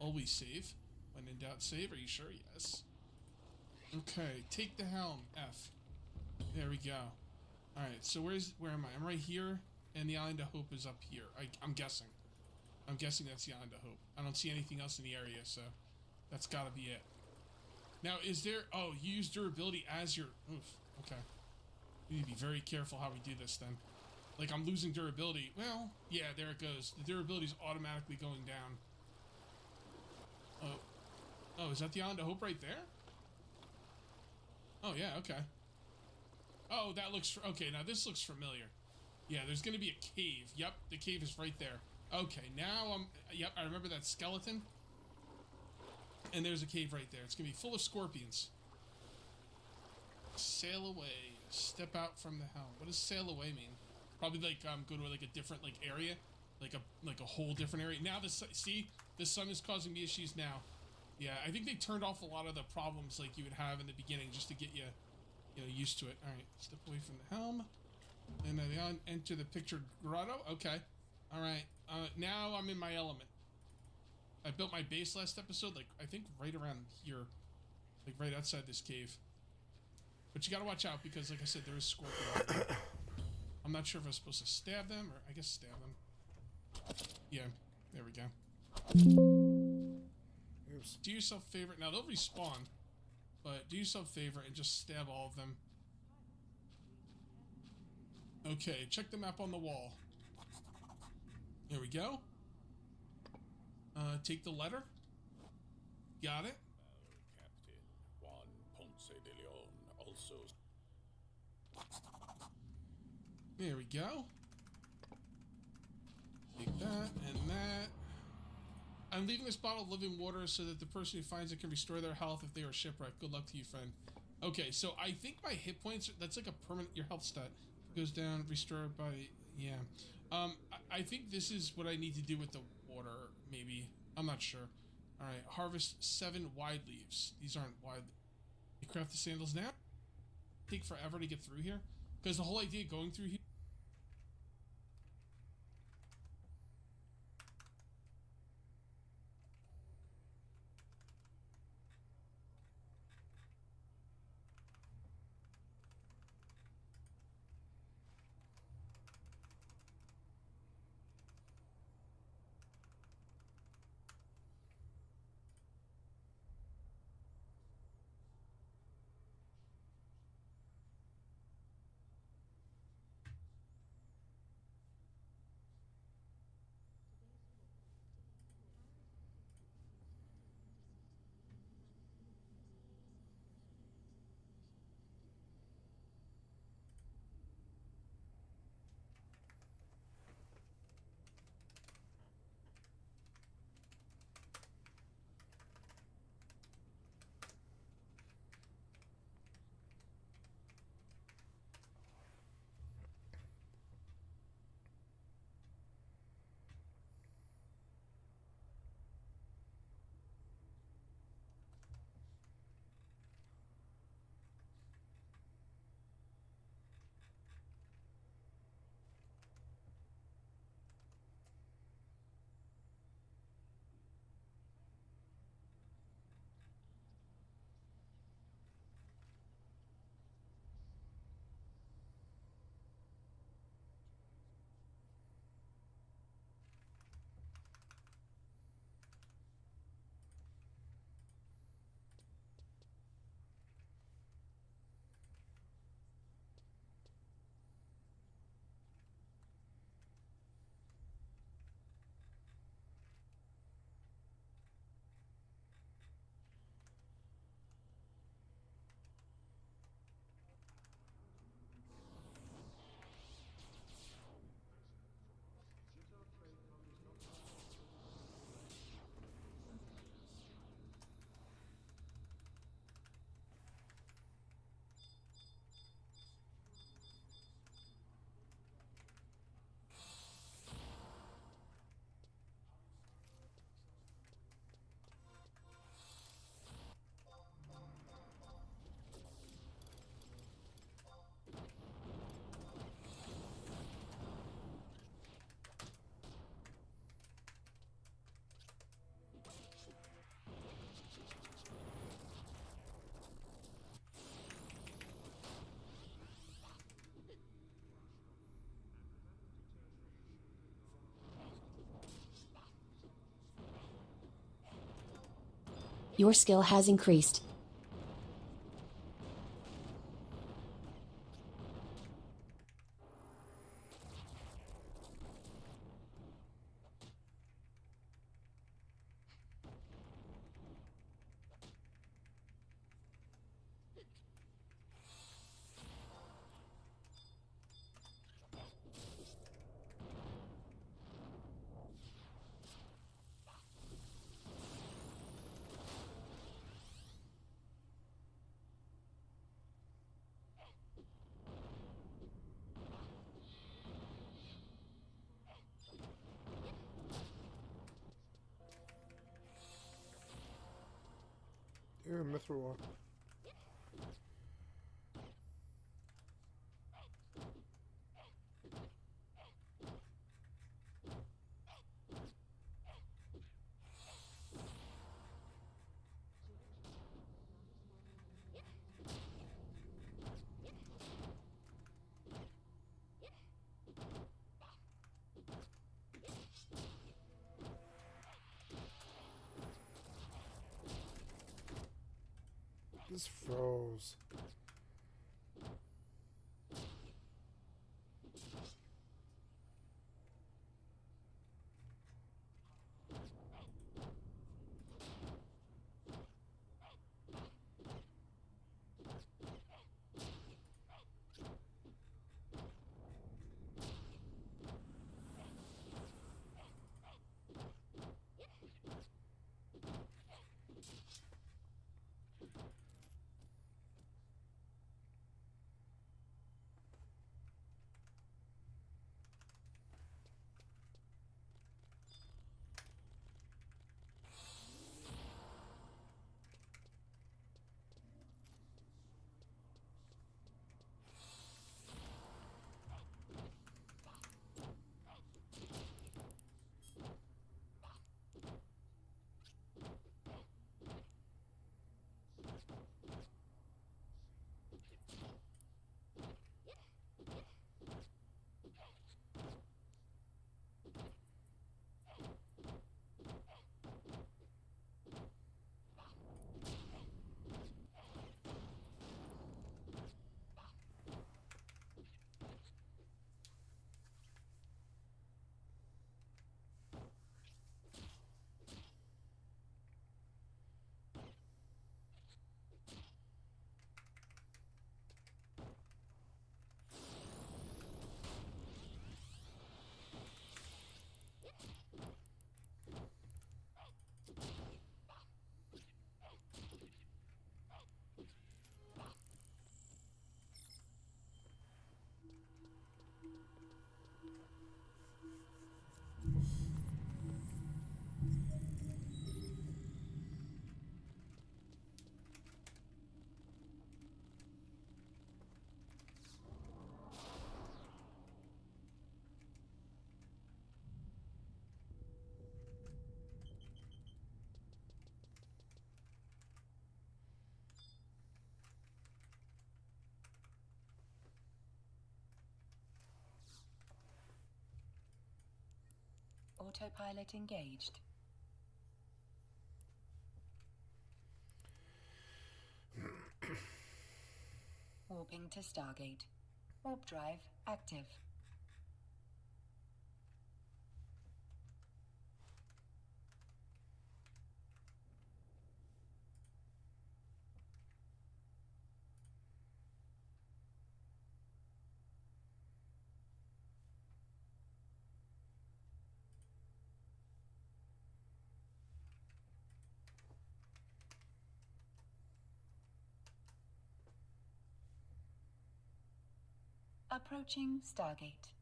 Always save. When in doubt, save. Are you sure? Yes. Okay, take the helm. F. There we go. Alright, so where am I? I'm right here, and the island of Hope is up here. I'm guessing. I'm guessing that's the island of Hope. I don't see anything else in the area, so that's gotta be it. Now, is there... Oh, you use durability as your... Oof, okay. We need to be very careful how we do this, then. Like, I'm losing durability. Well, yeah, there it goes. The durability's automatically going down. Oh, is that the island of Hope right there? Oh, yeah, okay. Oh, that looks... Okay, now this looks familiar. Yeah, there's gonna be a cave. Yep, the cave is right there. Okay, now I'm... Yep, I remember that skeleton. And there's a cave right there. It's gonna be full of scorpions. Sail away. Step out from the helm. What does sail away mean? Probably like go to like a different like area, like a whole different area. Now the sun is causing me issues now. Yeah, I think they turned off a lot of the problems like you would have in the beginning just to get you used to it. All right, step away from the helm, and then enter the pictured grotto. Okay, all right. Now I'm in my element. I built my base last episode, like I think right around here, like right outside this cave. But you gotta watch out because, like I said, there is scorpion. I'm not sure if I'm supposed to stab them or I guess stab them. Yeah, there we go. Oops. Do yourself a favor. Now they'll respawn, but do yourself a favor and just stab all of them. Okay, check the map on the wall. There we go. Take the letter. Got it. Captain Juan Ponce de Leon also. There we go. Take that and that. I'm leaving this bottle of living water so that the person who finds it can restore their health if they are shipwrecked. Good luck to you, friend. Okay, so I think my hit points, that's like a permanent, your health stat goes down, restored by, yeah. I think this is what I need to do with the water, maybe. I'm not sure. All right, harvest 7 wide leaves. These aren't wide. You craft the sandals now? Take forever to get through here? Because the whole idea of going through here... Your skill has increased. You're a mithril. This froze. Autopilot engaged. Warping to Stargate. Warp drive active. Approaching Stargate.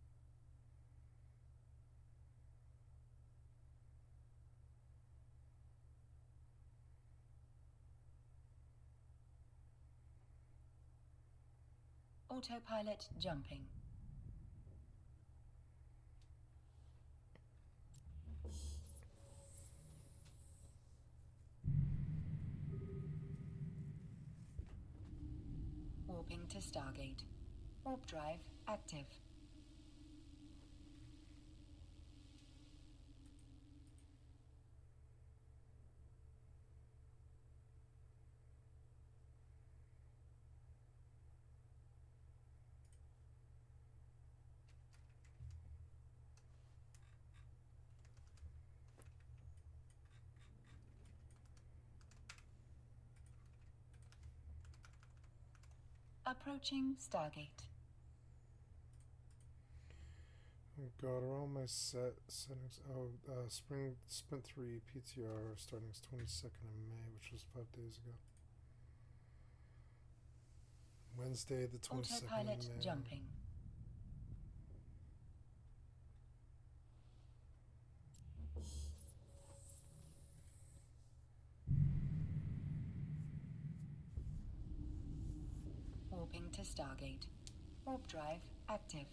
Autopilot jumping. Warping to Stargate. Warp drive active. Approaching Stargate. Oh god, are all my settings? Oh, spring sprint 3 PTR starting 22nd of May, which was 5 days ago. Wednesday, the 22nd Autopilot of May. jumping. Warping to Stargate. Warp drive active.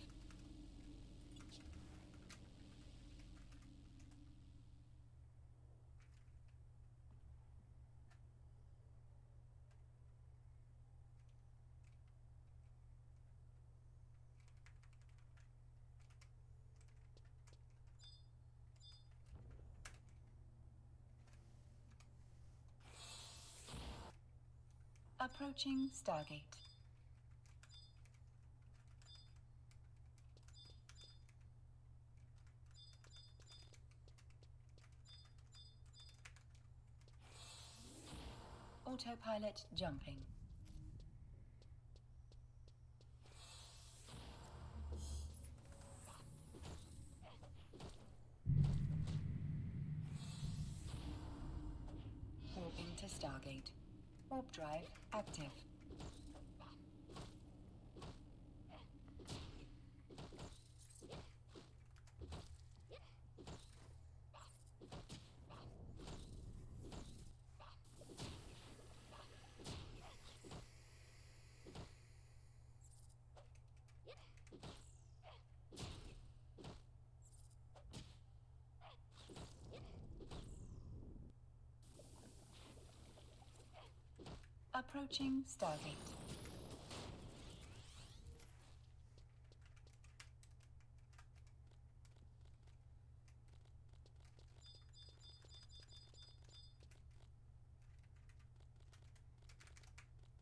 Approaching Stargate.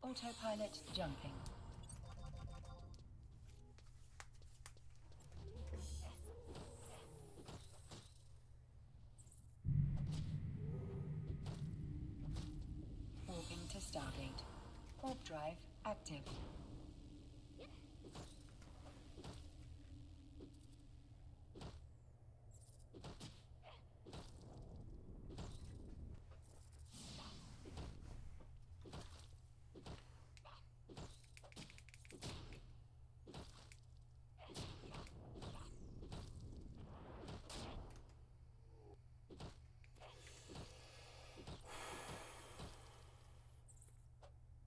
Autopilot jumping. Warping to Stargate. Warp drive active. Approaching Stargate. Autopilot jumping. Warping to Stargate.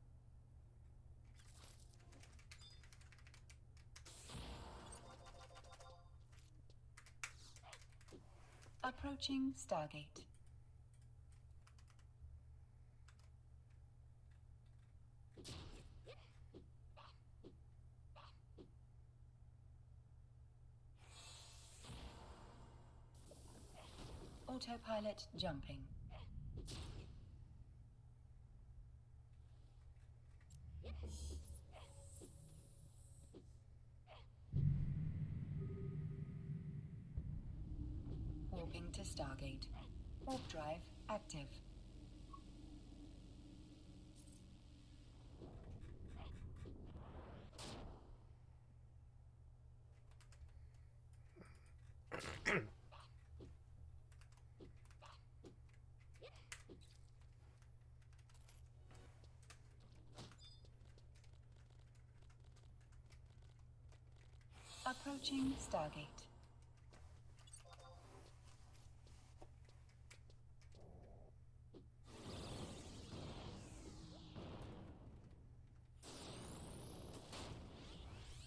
Warp drive active. Approaching Stargate. Autopilot jumping. Warping to Stargate. Warp drive active. Approaching Stargate.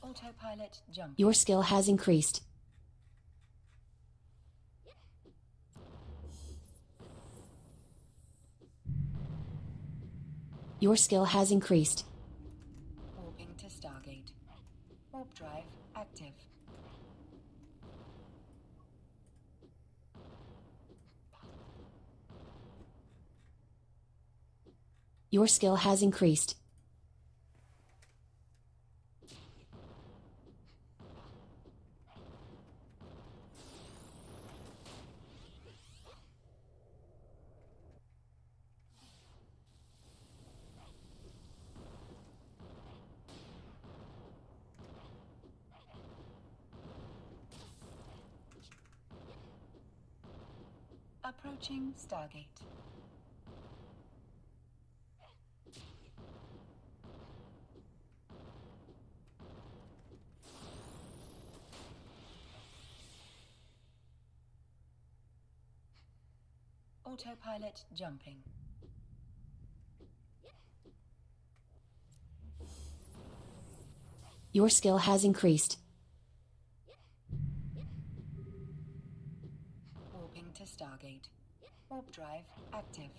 Autopilot jumping. Your skill has increased. Your skill has increased. Warping to Stargate. Warp drive active. Your skill has increased. Approaching Stargate. Autopilot jumping. Your skill has increased. Warping to Stargate. Warp drive active.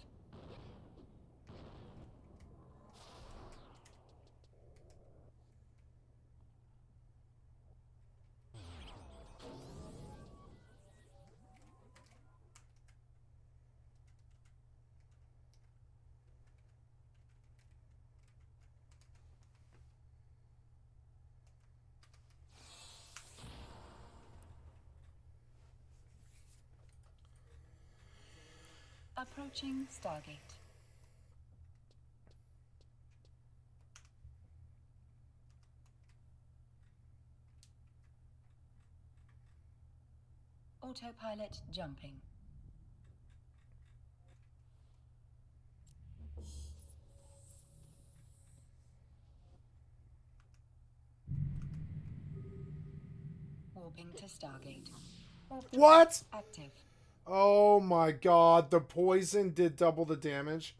Approaching Stargate. Autopilot jumping. Warping to Stargate. Warp drive What? active. Oh my god, the poison did double the damage.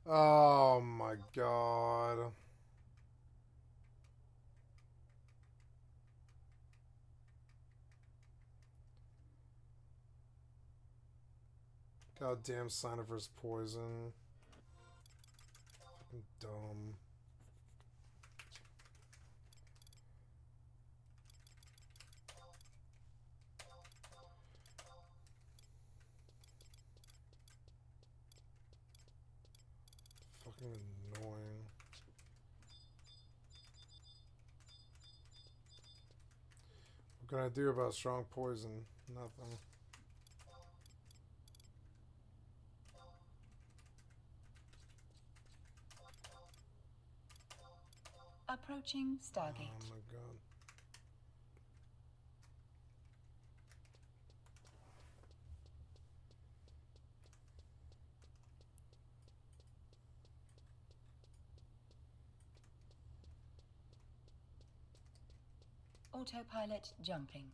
Oh my god. Goddamn Cynifer's poison. Fucking dumb. Fucking annoying. What can I do about strong poison? Nothing. Approaching Stargate. Oh my god. Autopilot jumping.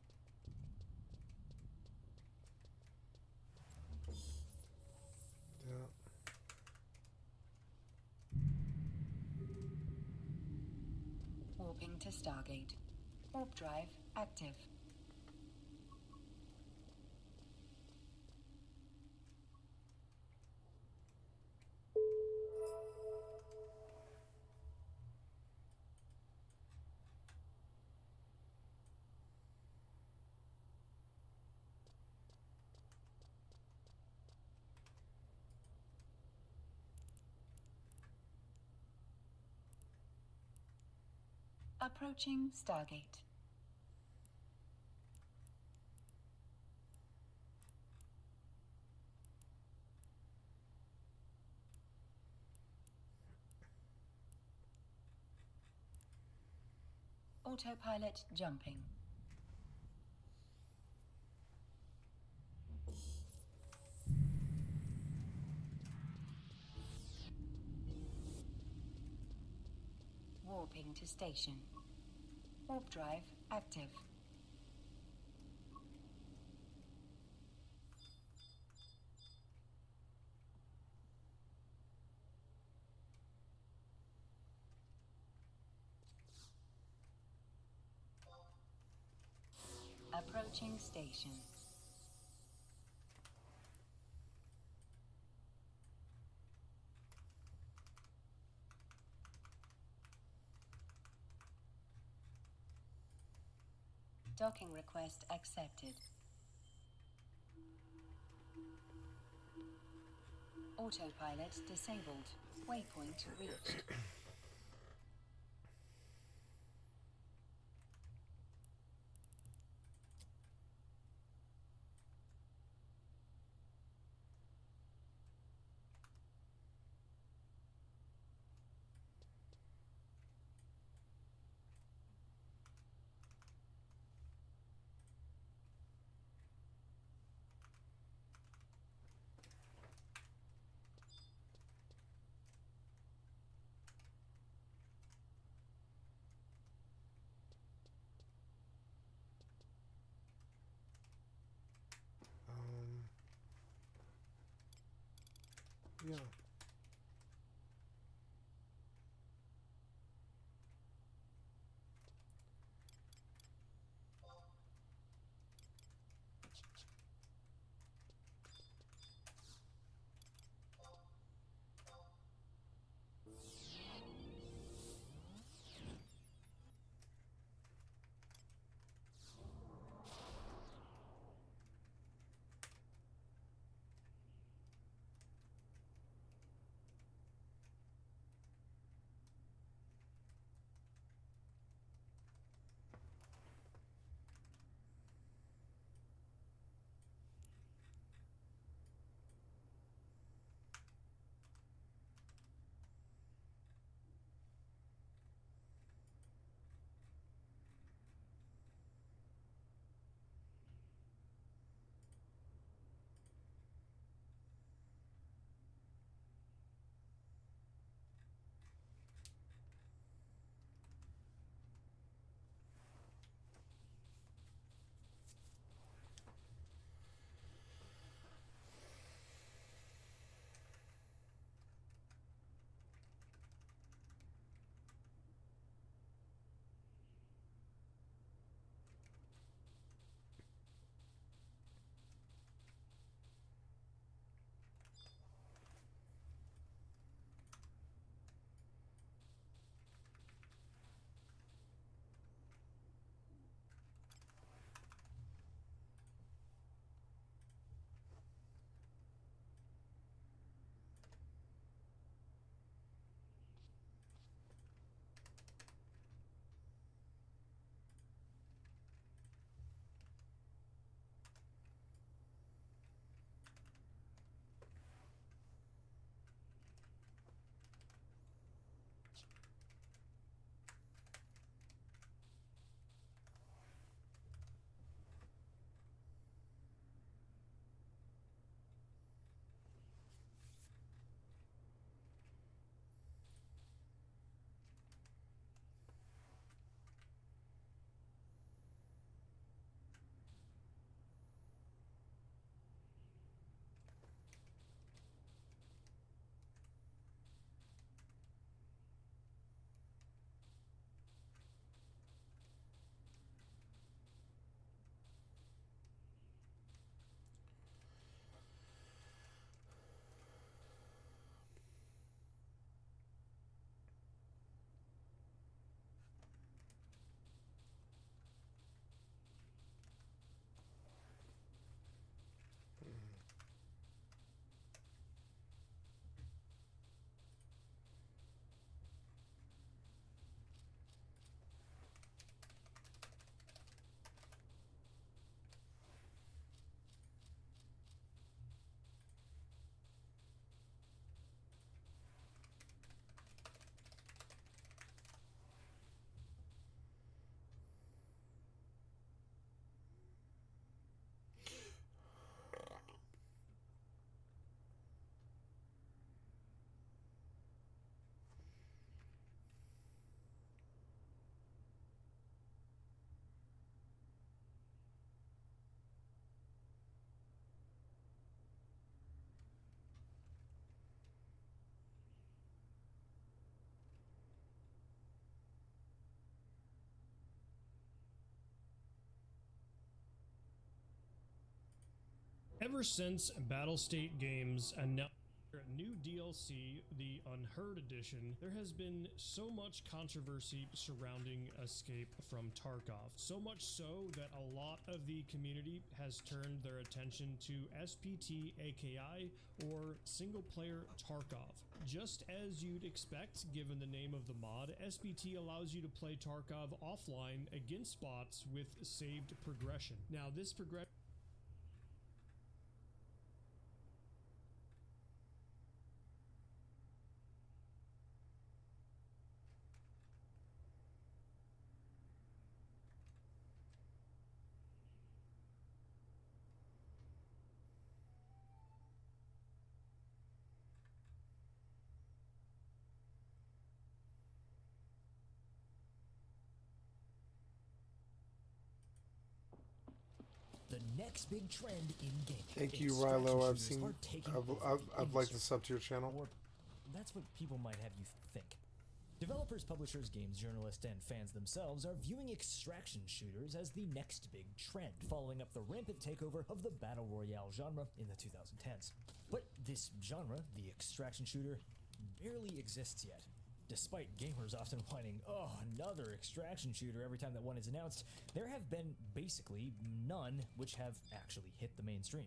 Yeah. Warping to Stargate. Warp drive active. Approaching Stargate. Autopilot jumping. Warping to station. Warp drive active. Approaching station. Docking request accepted. Autopilot disabled. Waypoint reached. Yeah. Ever since Battlestate Games announced their new DLC, the Unheard Edition, there has been so much controversy surrounding Escape from Tarkov. So much so that a lot of the community has turned their attention to SPT AKI, or Single Player Tarkov. Just as you'd expect, given the name of the mod, SPT allows you to play Tarkov offline against bots with saved progression. Now, this progression The next big trend in gaming. Thank you, Extraction Rilo. I've shooters seen. are taking I've liked the sub to your channel. Or that's what people might have you think. Developers, publishers, games journalists, and fans themselves are viewing extraction shooters as the next big trend, following up the rampant takeover of the battle royale genre in the 2010s. But this genre, the extraction shooter, barely exists yet. Despite gamers often whining, oh, another extraction shooter every time that one is announced, there have been basically none which have actually hit the mainstream.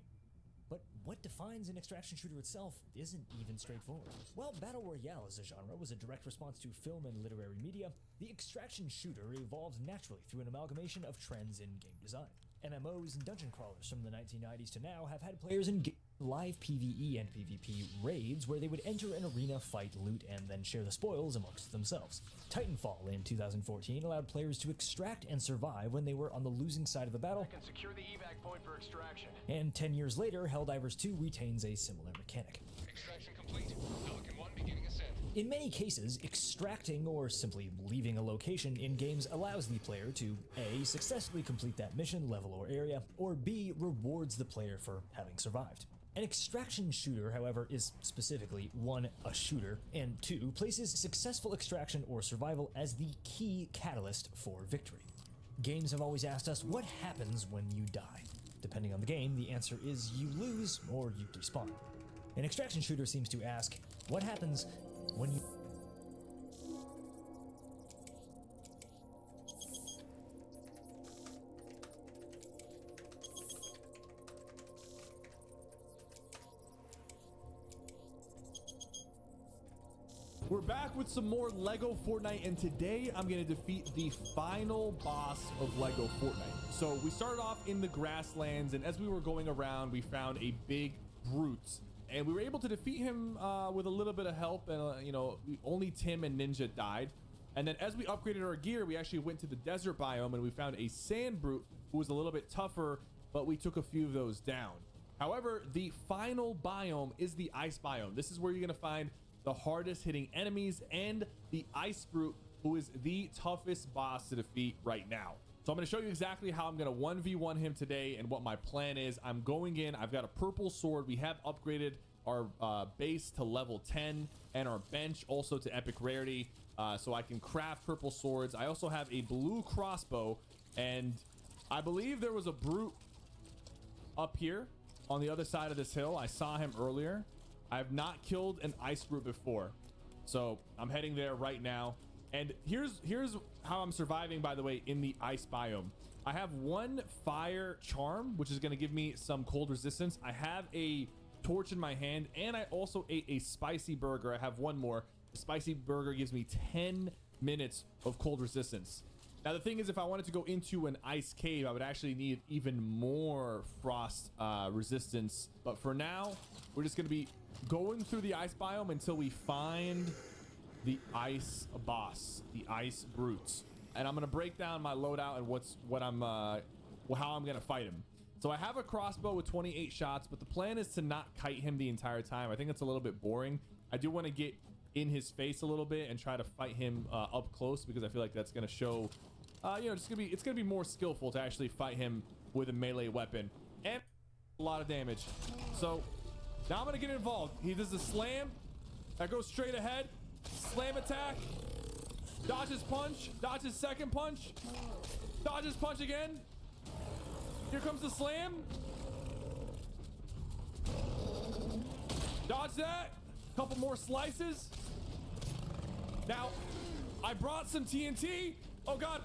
But what defines an extraction shooter itself isn't even straightforward. While Battle Royale as a genre was a direct response to film and literary media, the extraction shooter evolved naturally through an amalgamation of trends in game design. MMOs and dungeon crawlers from the 1990s to now have had players in live PvE and PvP raids where they would enter an arena, fight, loot, and then share the spoils amongst themselves. Titanfall in 2014 allowed players to extract and survive when they were on the losing side of the battle. I can secure the evac point for extraction. And 10 years later, Helldivers 2 retains a similar mechanic. Extraction complete. Pelican 1 beginning ascent. In many cases, extracting or simply leaving a location in games allows the player to A. successfully complete that mission, level, or area, or B. rewards the player for having survived. An extraction shooter, however, is specifically 1. a shooter, and 2. places successful extraction or survival as the key catalyst for victory. Games have always asked us what happens when you die. Depending on the game, the answer is you lose or you respawn. An extraction shooter seems to ask, what happens when you... We're back with some more LEGO Fortnite, and today I'm going to defeat the final boss of LEGO Fortnite. So we started off in the grasslands, and as we were going around, we found a big brute, and we were able to defeat him with a little bit of help, and you know, only Tim and Ninja died. And then as we upgraded our gear, we actually went to the desert biome, and we found a sand brute who was a little bit tougher, but we took a few of those down. However, the final biome is the ice biome. This is where you're going to find the hardest hitting enemies and the ice brute, who is the toughest boss to defeat right now. So I'm going to show you exactly how I'm going to 1v1 him today and what my plan is. I'm going in, I've got a purple sword. We have upgraded our base to level 10 and our bench also to epic rarity, so I can craft purple swords. I also have a blue crossbow, and I believe there was a brute up here on the other side of this hill. I saw him earlier. I have not killed an ice brute before, so I'm heading there right now. And here's how I'm surviving, by the way, in the ice biome. I have 1 fire charm, which is going to give me some cold resistance. I have a torch in my hand, and I also ate a spicy burger. I have 1 more. The spicy burger gives me 10 minutes of cold resistance. Now the thing is, if I wanted to go into an ice cave, I would actually need even more frost resistance. But for now, we're just going to be going through the ice biome until we find the ice boss, the ice brutes. And I'm going to break down my loadout and how I'm going to fight him. So I have a crossbow with 28 shots, but the plan is to not kite him the entire time. I think it's a little bit boring. I do want to get in his face a little bit and try to fight him up close, because I feel like that's going to show, you know, it's going to be more skillful to actually fight him with a melee weapon and a lot of damage. So now I'm going to get involved. He does a slam that goes straight ahead, slam attack, dodges punch, dodges second punch, dodges punch again. Here comes the slam. Dodge that. Couple more slices. Now, I brought some TNT. Oh God.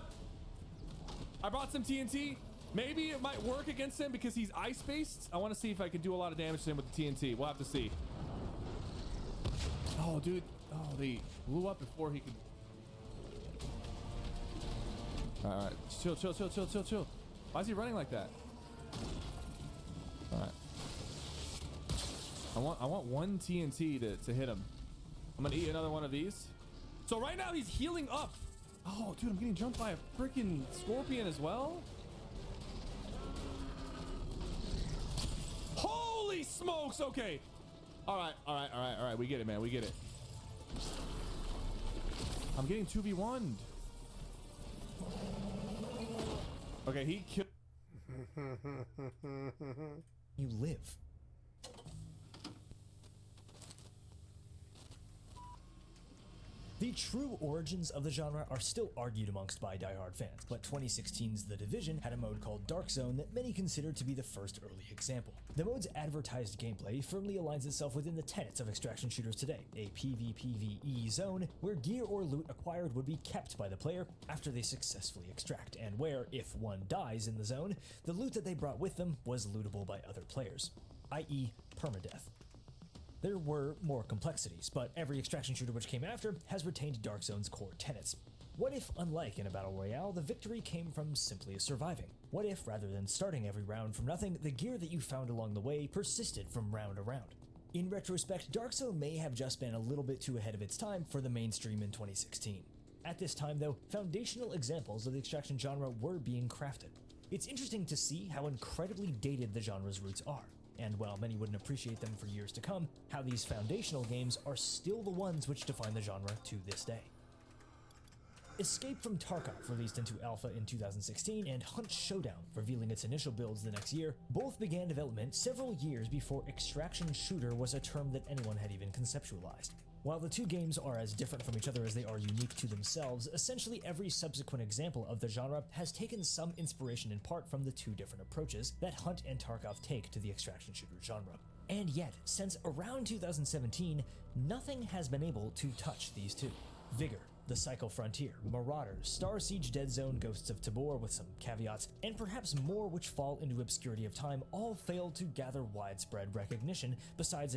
I brought some TNT. Maybe it might work against him because he's ice-based. I want to see if I can do a lot of damage to him with the TNT. We'll have to see. Oh, dude. Oh, they blew up before he could. All right. Chill, chill, chill, chill, chill, chill. Why is he running like that? All right. I want 1 TNT to hit him. I'm gonna eat another one of these. So right now he's healing up. Oh, dude, I'm getting jumped by a freaking scorpion as well. Holy smokes! Okay. All right, all right, all right, all right. We get it, man. We get it. I'm getting 2v1'd. Okay, he killed. live. The true origins of the genre are still argued amongst by diehard fans, but 2016's The Division had a mode called Dark Zone that many consider to be the first early example. The mode's advertised gameplay firmly aligns itself within the tenets of extraction shooters today, a PvPvE zone where gear or loot acquired would be kept by the player after they successfully extract, and where, if one dies in the zone, the loot that they brought with them was lootable by other players, i.e. permadeath. There were more complexities, but every extraction shooter which came after has retained Dark Zone's core tenets. What if, unlike in a battle royale, the victory came from simply surviving? What if, rather than starting every round from nothing, the gear that you found along the way persisted from round to round? In retrospect, Dark Zone may have just been a little bit too ahead of its time for the mainstream in 2016. At this time, though, foundational examples of the extraction genre were being crafted. It's interesting to see how incredibly dated the genre's roots are. And while many wouldn't appreciate them for years to come, how these foundational games are still the ones which define the genre to this day. Escape from Tarkov released into alpha in 2016, and Hunt Showdown, revealing its initial builds the next year, both began development several years before extraction shooter was a term that anyone had even conceptualized. While the two games are as different from each other as they are unique to themselves, essentially every subsequent example of the genre has taken some inspiration in part from the two different approaches that Hunt and Tarkov take to the extraction shooter genre. And yet, since around 2017, nothing has been able to touch these two. Vigor, The Cycle Frontier, Marauders, Star Siege Dead Zone, Ghosts of Tabor with some caveats, and perhaps more which fall into obscurity of time all failed to gather widespread recognition besides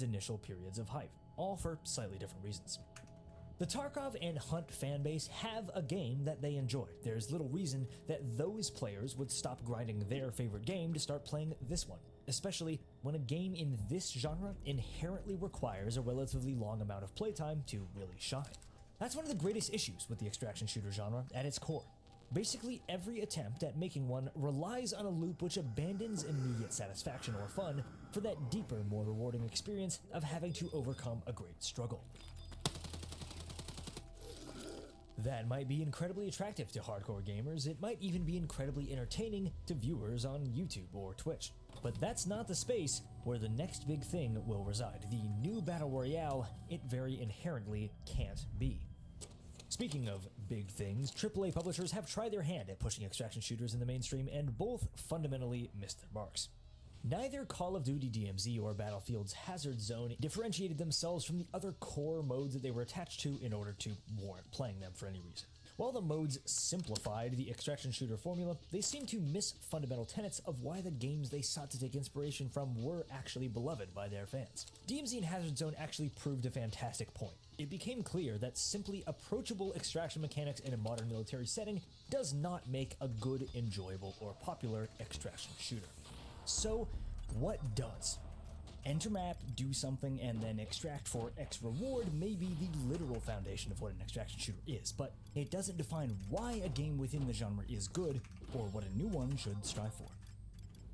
initial periods of hype, all for slightly different reasons. The Tarkov and Hunt fanbase have a game that they enjoy. There's little reason that those players would stop grinding their favorite game to start playing this one, especially when a game in this genre inherently requires a relatively long amount of playtime to really shine. That's one of the greatest issues with the extraction shooter genre at its core. Basically, every attempt at making one relies on a loop which abandons immediate satisfaction or fun for that deeper, more rewarding experience of having to overcome a great struggle. That might be incredibly attractive to hardcore gamers, it might even be incredibly entertaining to viewers on YouTube or Twitch. But that's not the space where the next big thing will reside. The new battle royale, it very inherently can't be. Speaking of big things, AAA publishers have tried their hand at pushing extraction shooters in the mainstream and both fundamentally missed their marks. Neither Call of Duty DMZ or Battlefield's Hazard Zone differentiated themselves from the other core modes that they were attached to in order to warrant playing them for any reason. While the modes simplified the extraction shooter formula, they seemed to miss fundamental tenets of why the games they sought to take inspiration from were actually beloved by their fans. DMZ and Hazard Zone actually proved a fantastic point. It became clear that simply approachable extraction mechanics in a modern military setting does not make a good, enjoyable, or popular extraction shooter. So, what does? Enter map, do something, and then extract for X reward may be the literal foundation of what an extraction shooter is, but it doesn't define why a game within the genre is good, or what a new one should strive for.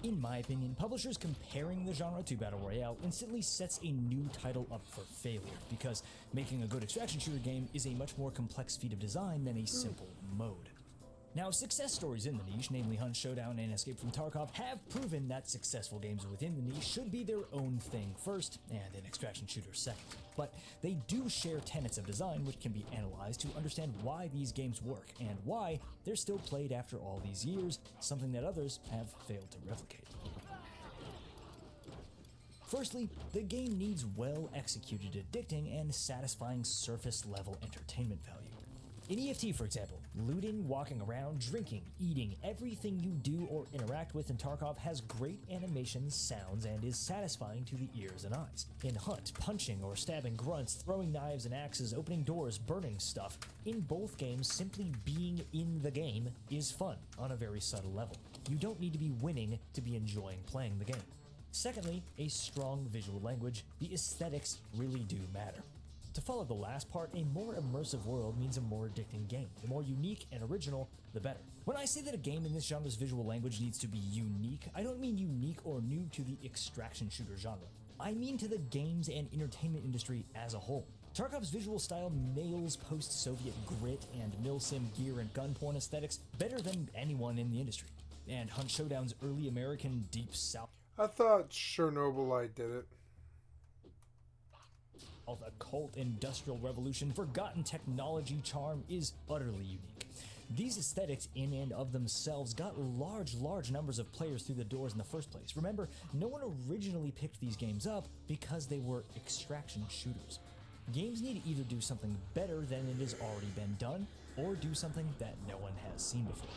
In my opinion, publishers comparing the genre to Battle Royale instantly sets a new title up for failure, because making a good extraction shooter game is a much more complex feat of design than a simple mode. Now, success stories in the niche, namely Hunt Showdown and Escape from Tarkov, have proven that successful games within the niche should be their own thing first, and an extraction shooter second. But they do share tenets of design which can be analyzed to understand why these games work, and why they're still played after all these years, something that others have failed to replicate. Firstly, the game needs well-executed, addicting, and satisfying surface-level entertainment value. In EFT, for example, looting, walking around, drinking, eating, everything you do or interact with in Tarkov has great animations, sounds, and is satisfying to the ears and eyes. In Hunt, punching or stabbing grunts, throwing knives and axes, opening doors, burning stuff, in both games, simply being in the game is fun on a very subtle level. You don't need to be winning to be enjoying playing the game. Secondly, a strong visual language. The aesthetics really do matter. To follow the last part, a more immersive world means a more addicting game. The more unique and original, the better. When I say that a game in this genre's visual language needs to be unique, I don't mean unique or new to the extraction shooter genre. I mean to the games and entertainment industry as a whole. Tarkov's visual style nails post-Soviet grit and milsim gear and gun porn aesthetics better than anyone in the industry. And Hunt Showdown's early American Deep South I thought Chernobylite did it. of occult industrial revolution, forgotten technology charm is utterly unique. These aesthetics in and of themselves got large numbers of players through the doors in the first place. Remember, no one originally picked these games up because they were extraction shooters. Games need to either do something better than it has already been done, or do something that no one has seen before.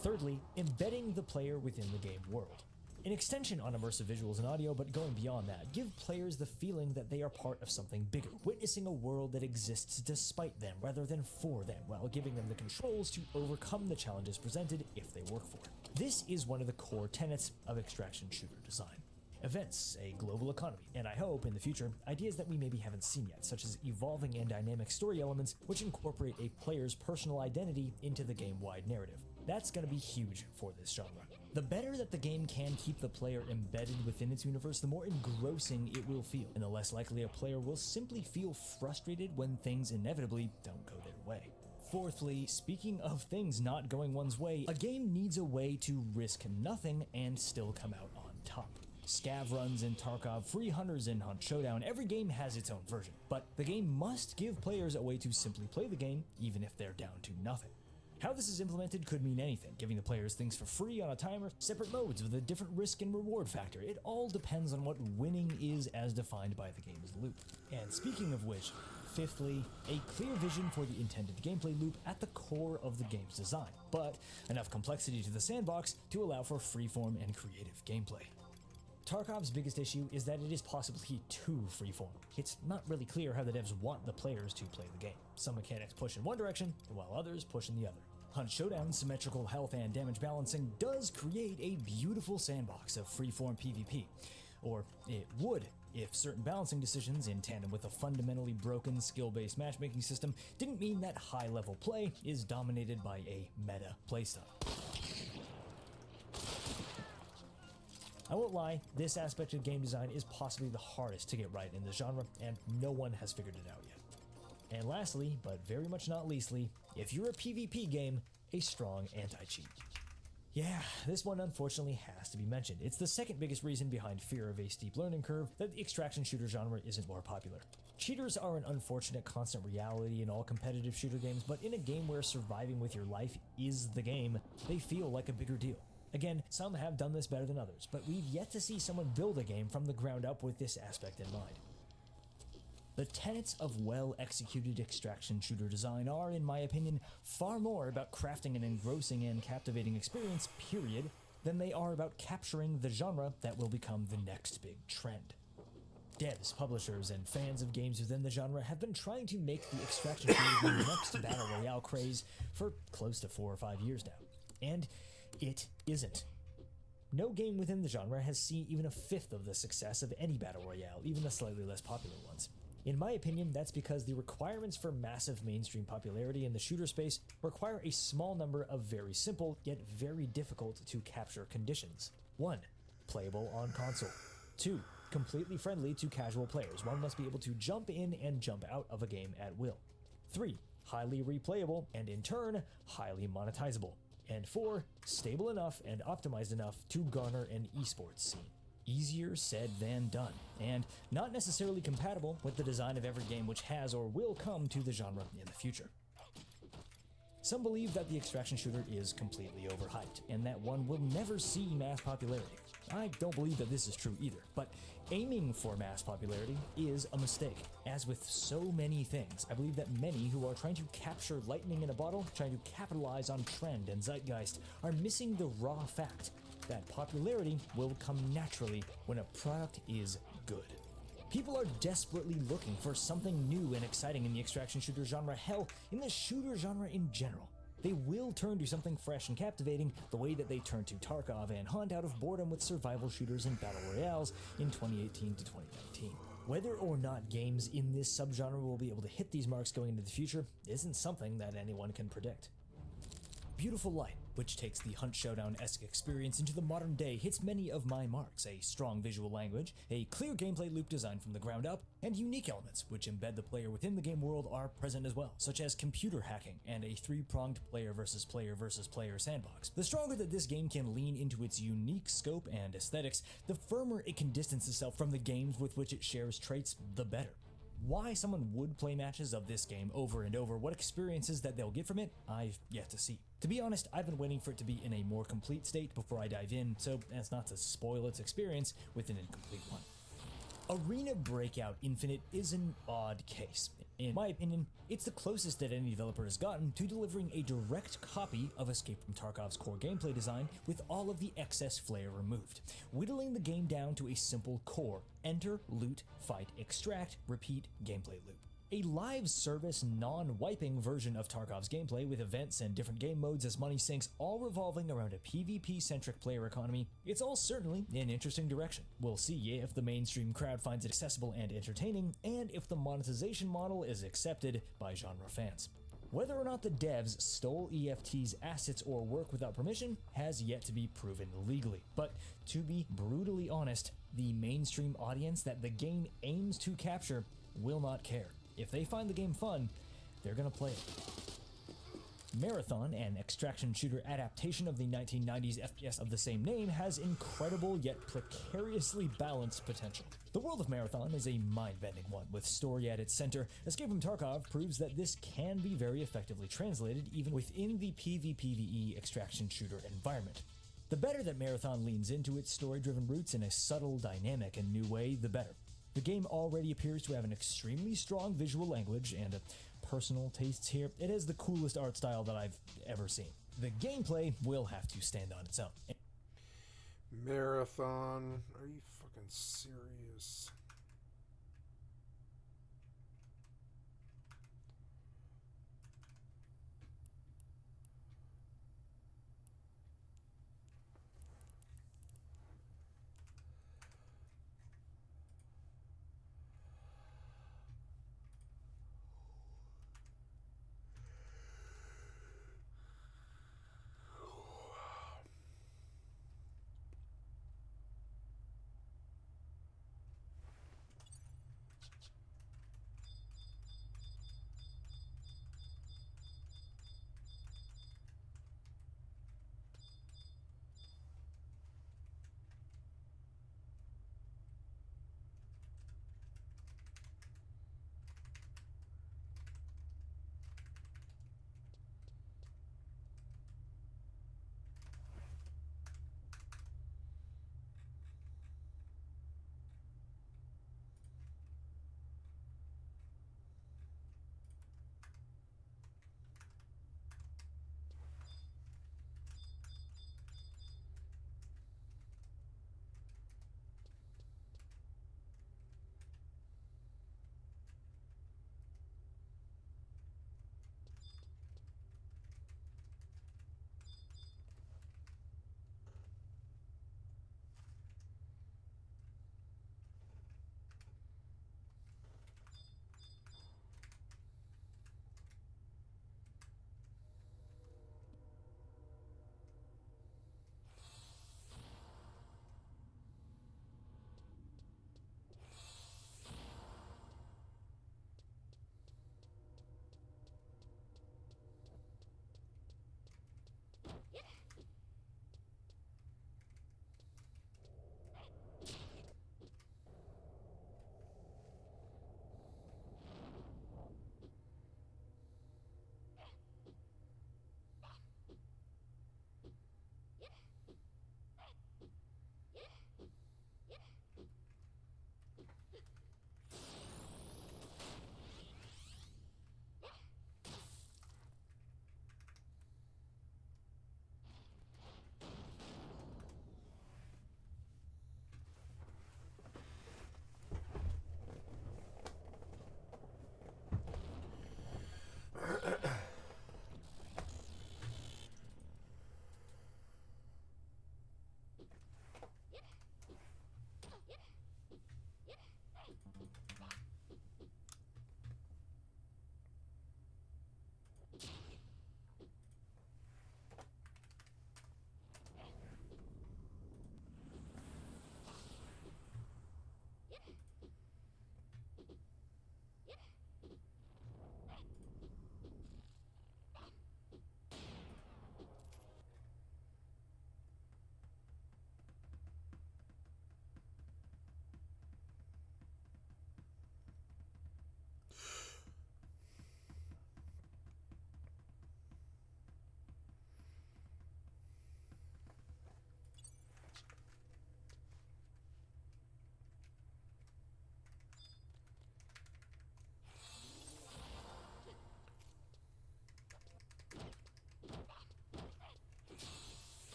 Thirdly, embedding the player within the game world. An extension on immersive visuals and audio, but going beyond that, give players the feeling that they are part of something bigger, witnessing a world that exists despite them rather than for them, while giving them the controls to overcome the challenges presented if they work for it. This is one of the core tenets of extraction shooter design. Events, a global economy, and I hope, in the future, ideas that we maybe haven't seen yet, such as evolving and dynamic story elements which incorporate a player's personal identity into the game-wide narrative. That's going to be huge for this genre. The better that the game can keep the player embedded within its universe, the more engrossing it will feel, and the less likely a player will simply feel frustrated when things inevitably don't go their way. Fourthly, speaking of things not going one's way, a game needs a way to risk nothing and still come out on top. Scav runs in Tarkov, free hunters in Hunt Showdown, every game has its own version, but the game must give players a way to simply play the game, even if they're down to nothing. How this is implemented could mean anything, giving the players things for free on a timer, separate modes with a different risk and reward factor. It all depends on what winning is as defined by the game's loop. And speaking of which, fifthly, a clear vision for the intended gameplay loop at the core of the game's design, but enough complexity to the sandbox to allow for freeform and creative gameplay. Tarkov's biggest issue is that it is possibly too freeform. It's not really clear how the devs want the players to play the game. Some mechanics push in one direction, while others push in the other. Hunt Showdown's symmetrical health and damage balancing does create a beautiful sandbox of freeform PvP. Or it would, if certain balancing decisions in tandem with a fundamentally broken skill-based matchmaking system didn't mean that high-level play is dominated by a meta playstyle. I won't lie, this aspect of game design is possibly the hardest to get right in the genre, and no one has figured it out yet. And lastly, but very much not leastly, if you're a PvP game, a strong anti-cheat. Yeah, this one unfortunately has to be mentioned. It's the second biggest reason behind fear of a steep learning curve that the extraction shooter genre isn't more popular. Cheaters are an unfortunate constant reality in all competitive shooter games, but in a game where surviving with your life is the game, they feel like a bigger deal. Again, some have done this better than others, but we've yet to see someone build a game from the ground up with this aspect in mind. The tenets of well-executed extraction shooter design are, in my opinion, far more about crafting an engrossing and captivating experience, period, than they are about capturing the genre that will become the next big trend. Devs, publishers, and fans of games within the genre have been trying to make the extraction shooter the next battle royale craze for close to 4 or 5 years now. And it isn't. No game within the genre has seen even a fifth of the success of any battle royale, even the slightly less popular ones. In my opinion, that's because the requirements for massive mainstream popularity in the shooter space require a small number of very simple, yet very difficult to capture conditions. 1. Playable on console. 2. Completely friendly to casual players. One must be able to jump in and jump out of a game at will. 3. Highly replayable, and in turn, highly monetizable. And 4, stable enough and optimized enough to garner an esports scene. Easier said than done, and not necessarily compatible with the design of every game which has or will come to the genre in the future. Some believe that the extraction shooter is completely overhyped, and that one will never see mass popularity. I don't believe that this is true either, but aiming for mass popularity is a mistake. As with so many things, I believe that many who are trying to capture lightning in a bottle, trying to capitalize on trend and zeitgeist, are missing the raw fact that popularity will come naturally when a product is good. People are desperately looking for something new and exciting in the extraction shooter genre, hell, in the shooter genre in general. They will turn to something fresh and captivating the way that they turned to Tarkov and Hunt out of boredom with survival shooters and battle royales in 2018 to 2019. Whether or not games in this subgenre will be able to hit these marks going into the future isn't something that anyone can predict. Beautiful Light, which takes the Hunt Showdown-esque experience into the modern day, hits many of my marks: a strong visual language, a clear gameplay loop designed from the ground up, and unique elements which embed the player within the game world are present as well, such as computer hacking and a three-pronged player versus player sandbox. The stronger that this game can lean into its unique scope and aesthetics, the firmer it can distance itself from the games with which it shares traits, the better. Why someone would play matches of this game over and over, what experiences that they'll get from it, I've yet to see. To be honest, I've been waiting for it to be in a more complete state before I dive in, so as not to spoil its experience with an incomplete one. Arena Breakout Infinite is an odd case. In my opinion, it's the closest that any developer has gotten to delivering a direct copy of Escape from Tarkov's core gameplay design with all of the excess flair removed, whittling the game down to a simple core: enter, loot, fight, extract, repeat gameplay loop. A live service, non-wiping version of Tarkov's gameplay with events and different game modes as money sinks, all revolving around a PvP-centric player economy. It's all certainly an interesting direction. We'll see if the mainstream crowd finds it accessible and entertaining, and if the monetization model is accepted by genre fans. Whether or not the devs stole EFT's assets or work without permission has yet to be proven legally. But to be brutally honest, the mainstream audience that the game aims to capture will not care. If they find the game fun, they're gonna play it. Marathon, an extraction shooter adaptation of the 1990s FPS of the same name, has incredible yet precariously balanced potential. The world of Marathon is a mind-bending one, with story at its center. Escape from Tarkov proves that this can be very effectively translated even within the PvPvE extraction shooter environment. The better that Marathon leans into its story-driven roots in a subtle, dynamic, and new way, the better. The game already appears to have an extremely strong visual language and personal tastes here. It has the coolest art style that I've ever seen. The gameplay will have to stand on its own. Marathon? Are you fucking serious?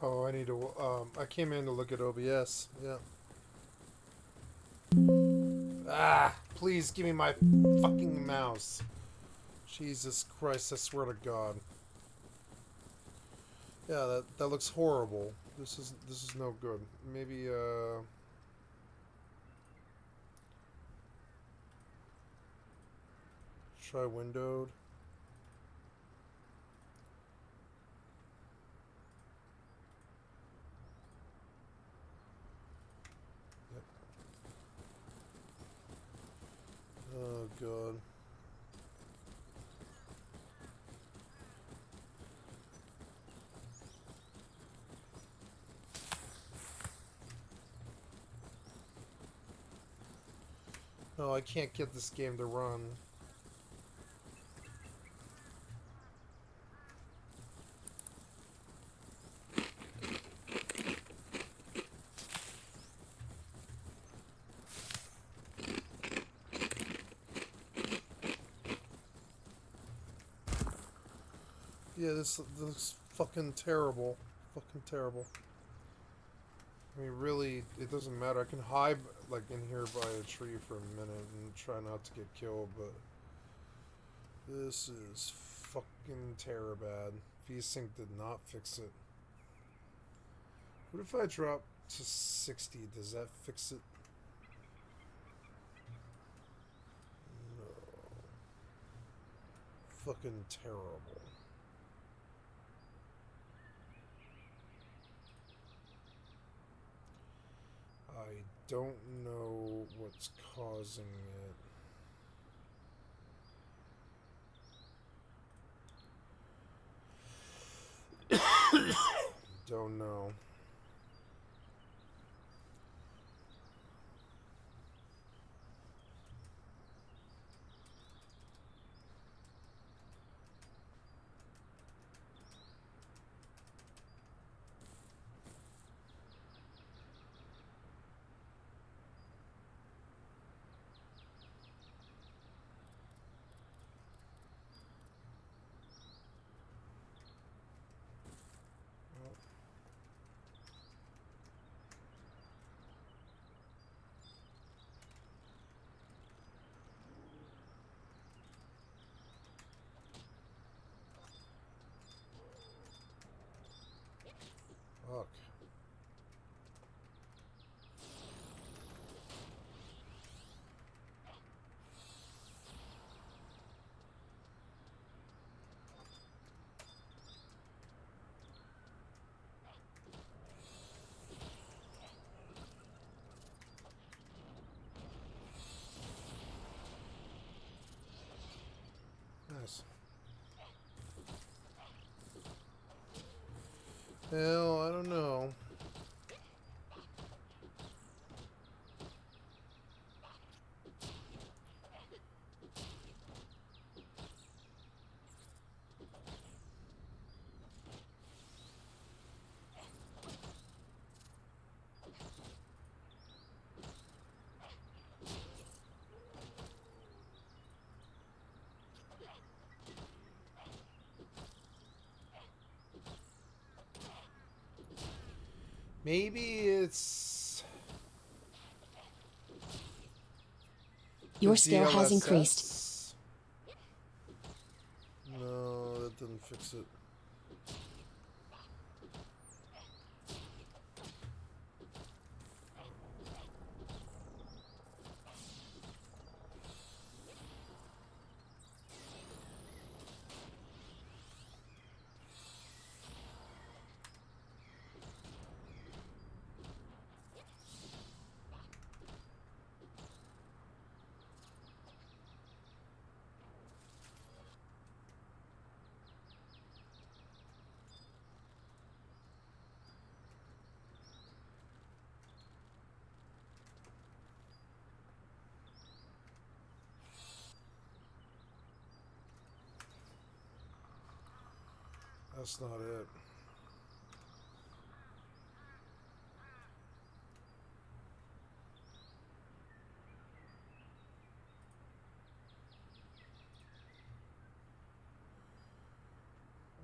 Oh, I need to. I came in to look at OBS. Yeah. Ah! Please give me my fucking mouse. Jesus Christ! I swear to God. Yeah, that looks horrible. This is no good. Maybe try windowed. Yep. Oh God. No, I can't get this game to run. Yeah, this looks fucking terrible. Fucking terrible. I mean, really, it doesn't matter. I can hide, like, in here by a tree for a minute and try not to get killed, but this is fucking bad. VSync did not fix it. What if I drop to 60? Does that fix it? No. Fucking terrible. I don't know what's causing it. Don't know. Fuck. Nice. Hell, I don't know. Maybe it's... Your skill has increased. No, that didn't fix it. That's not it.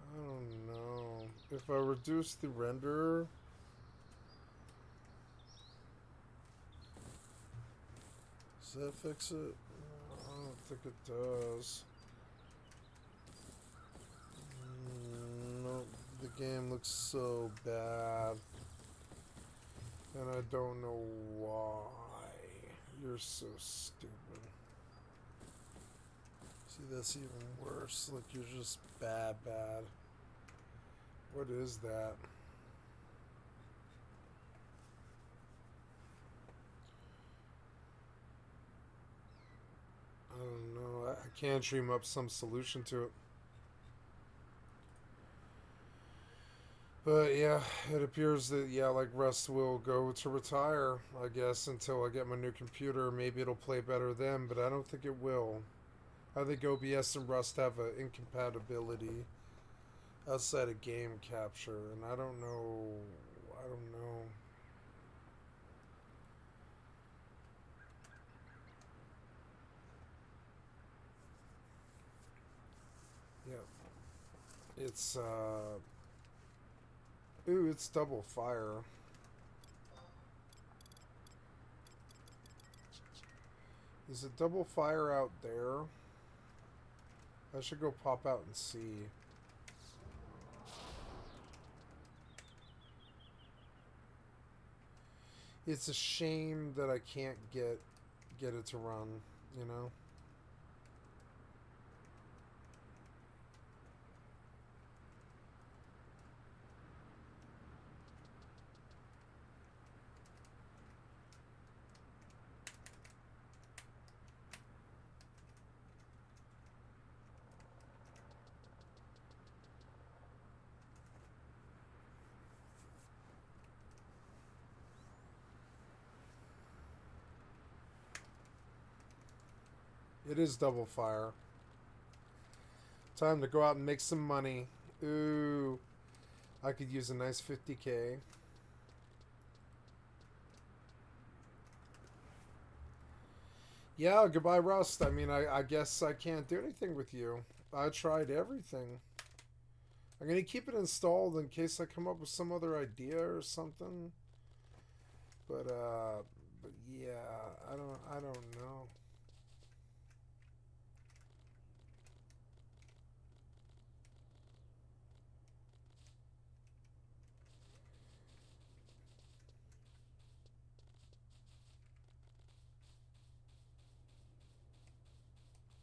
I don't know. If I reduce the render, does that fix it? No, I don't think it does. No, the game looks so bad. And I don't know why. You're so stupid. See, that's even worse. Like, you're just bad. What is that? I don't know. I can't dream up some solution to it. But yeah, it appears that, yeah, like Rust will go to retire, I guess, until I get my new computer. Maybe it'll play better then, but I don't think it will. I think OBS and Rust have an incompatibility outside of game capture, and I don't know. Yeah. It's, ooh, it's double fire. Is it double fire out there? I should go pop out and see. It's a shame that I can't get it to run, you know? It is double fire. Time to go out and make some money. Ooh. I could use a nice 50K. Yeah, goodbye, Rust. I mean, I guess I can't do anything with you. I tried everything. I'm going to keep it installed in case I come up with some other idea or something. But yeah, I don't know.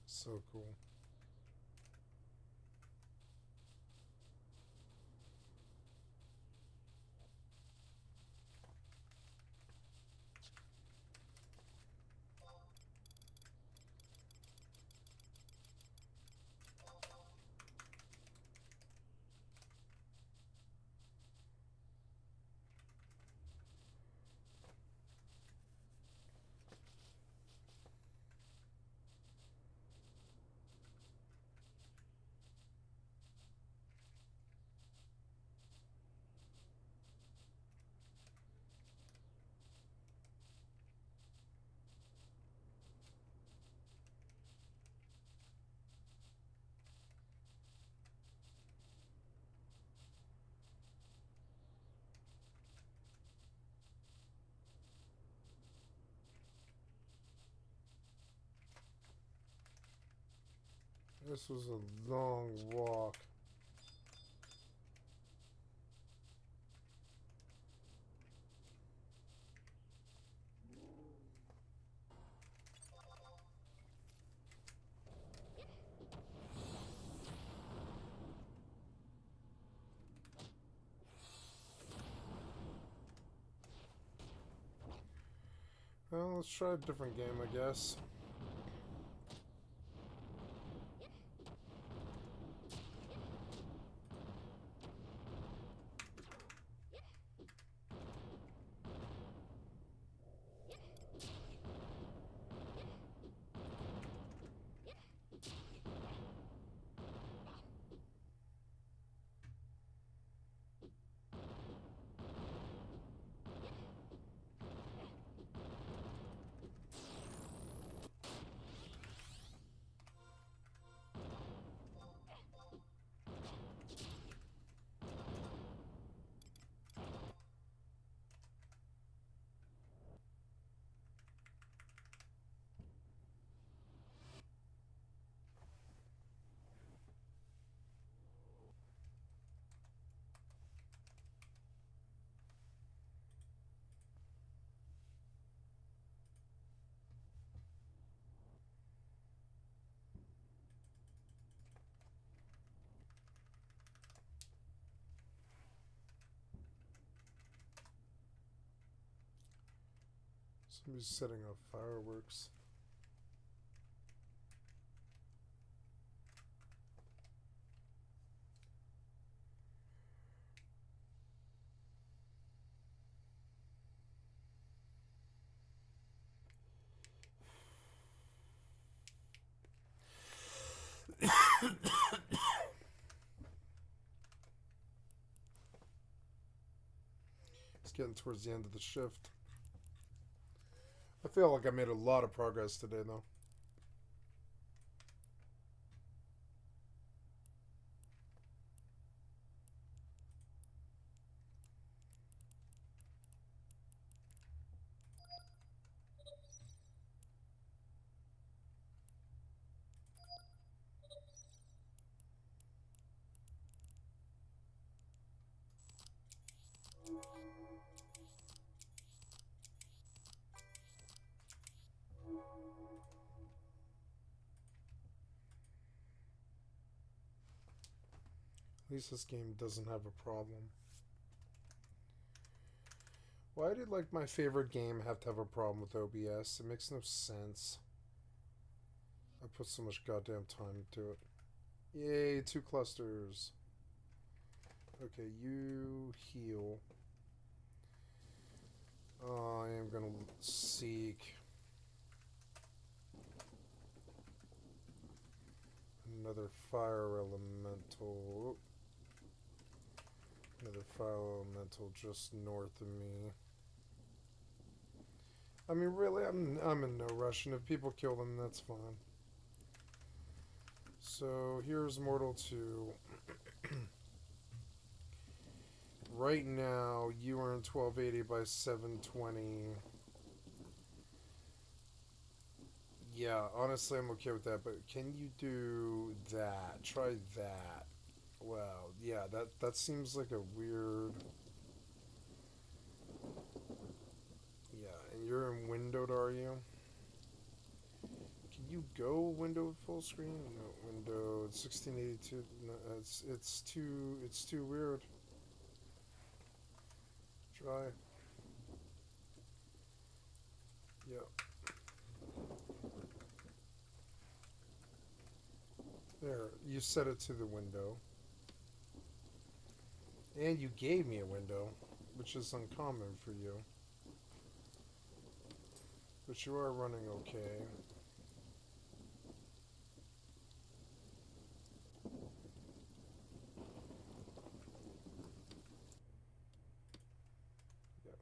So cool. This was a long walk. Well, let's try a different game, I guess. Somebody's setting off fireworks. It's getting towards the end of the shift. I feel like I made a lot of progress today, though. At least this game doesn't have a problem. Why did, like, my favorite game have to have a problem with OBS? It makes no sense. I put so much goddamn time into it. Yay, 2 clusters. Okay, you heal. I am gonna seek another fire elemental. Another fire elemental just north of me. I mean, really, I'm in no rush, and if people kill them, that's fine. So here's Mortal 2. Right now, you are in 1280 by 720. Yeah, honestly, I'm okay with that, but can you do that? Try that. Wow, yeah, that seems like a weird... Yeah, and you're in windowed, are you? Can you go windowed full screen? No, windowed 1682. No, it's too weird. Try. Yep. There, you set it to the window. And you gave me a window, which is uncommon for you. But you are running okay. Yep.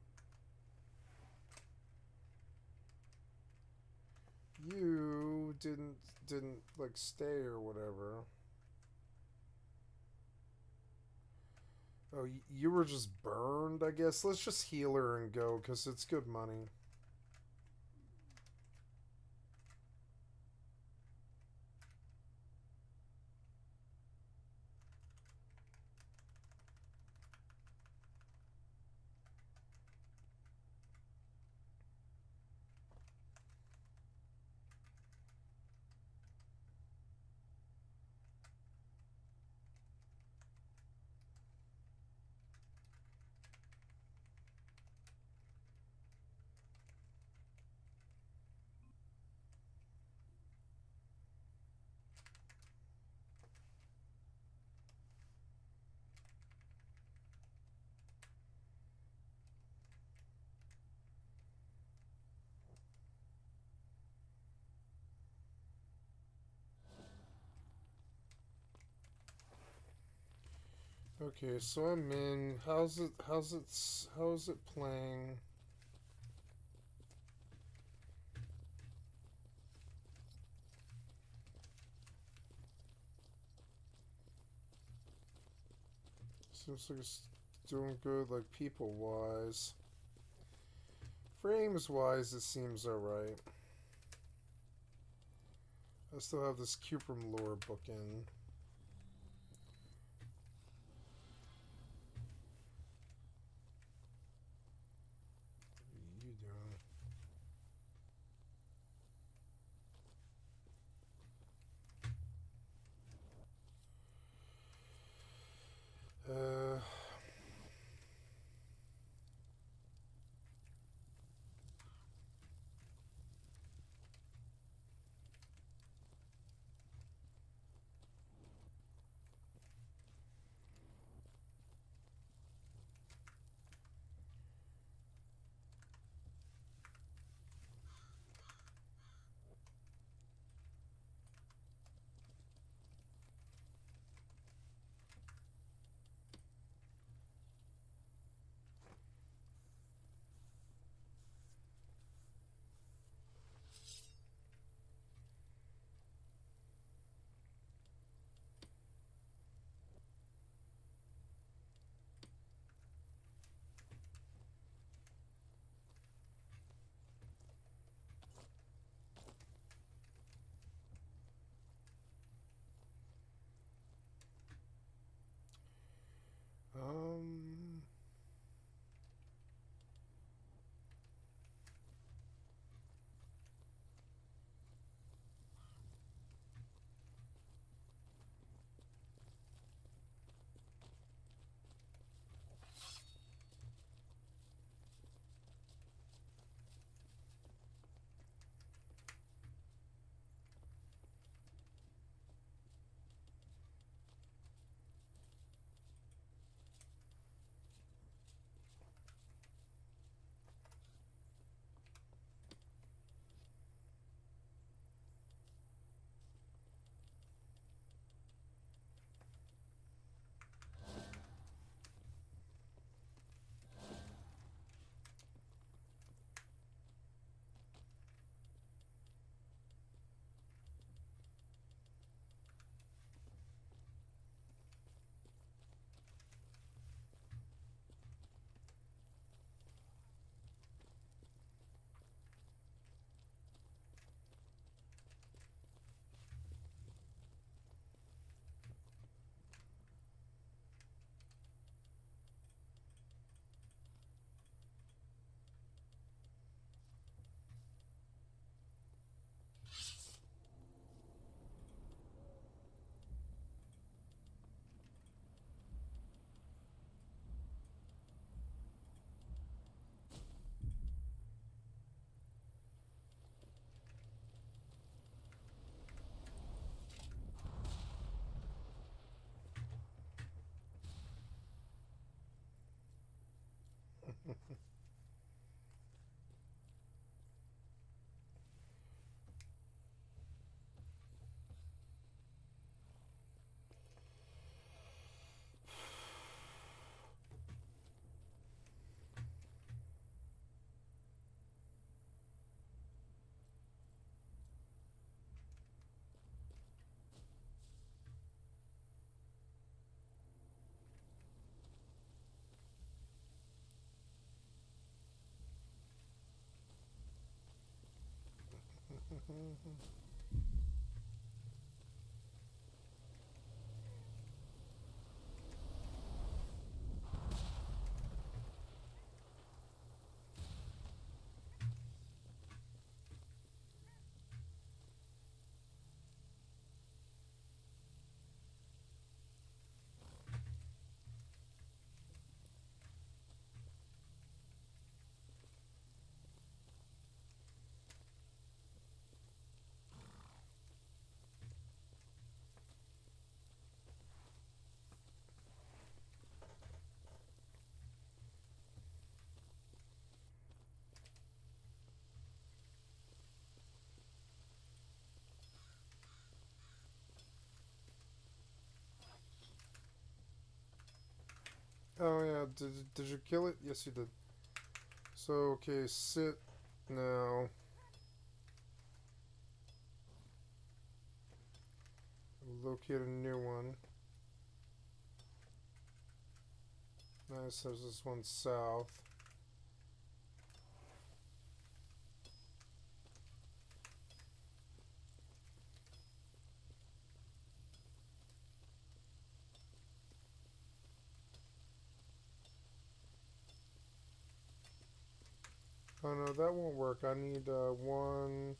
You didn't like stay or whatever. Oh, you were just burned, I guess. Let's just heal her and go, because it's good money. Okay, so I'm in. How's it playing? Seems like it's doing good, like people-wise. Frames-wise, it seems alright. I still have this Cuprum lore book in. What are you doing? Oh yeah, did you kill it? Yes, you did. So okay, sit now. Locate a new one. Nice, there's this one south. Oh no, that won't work. I need one.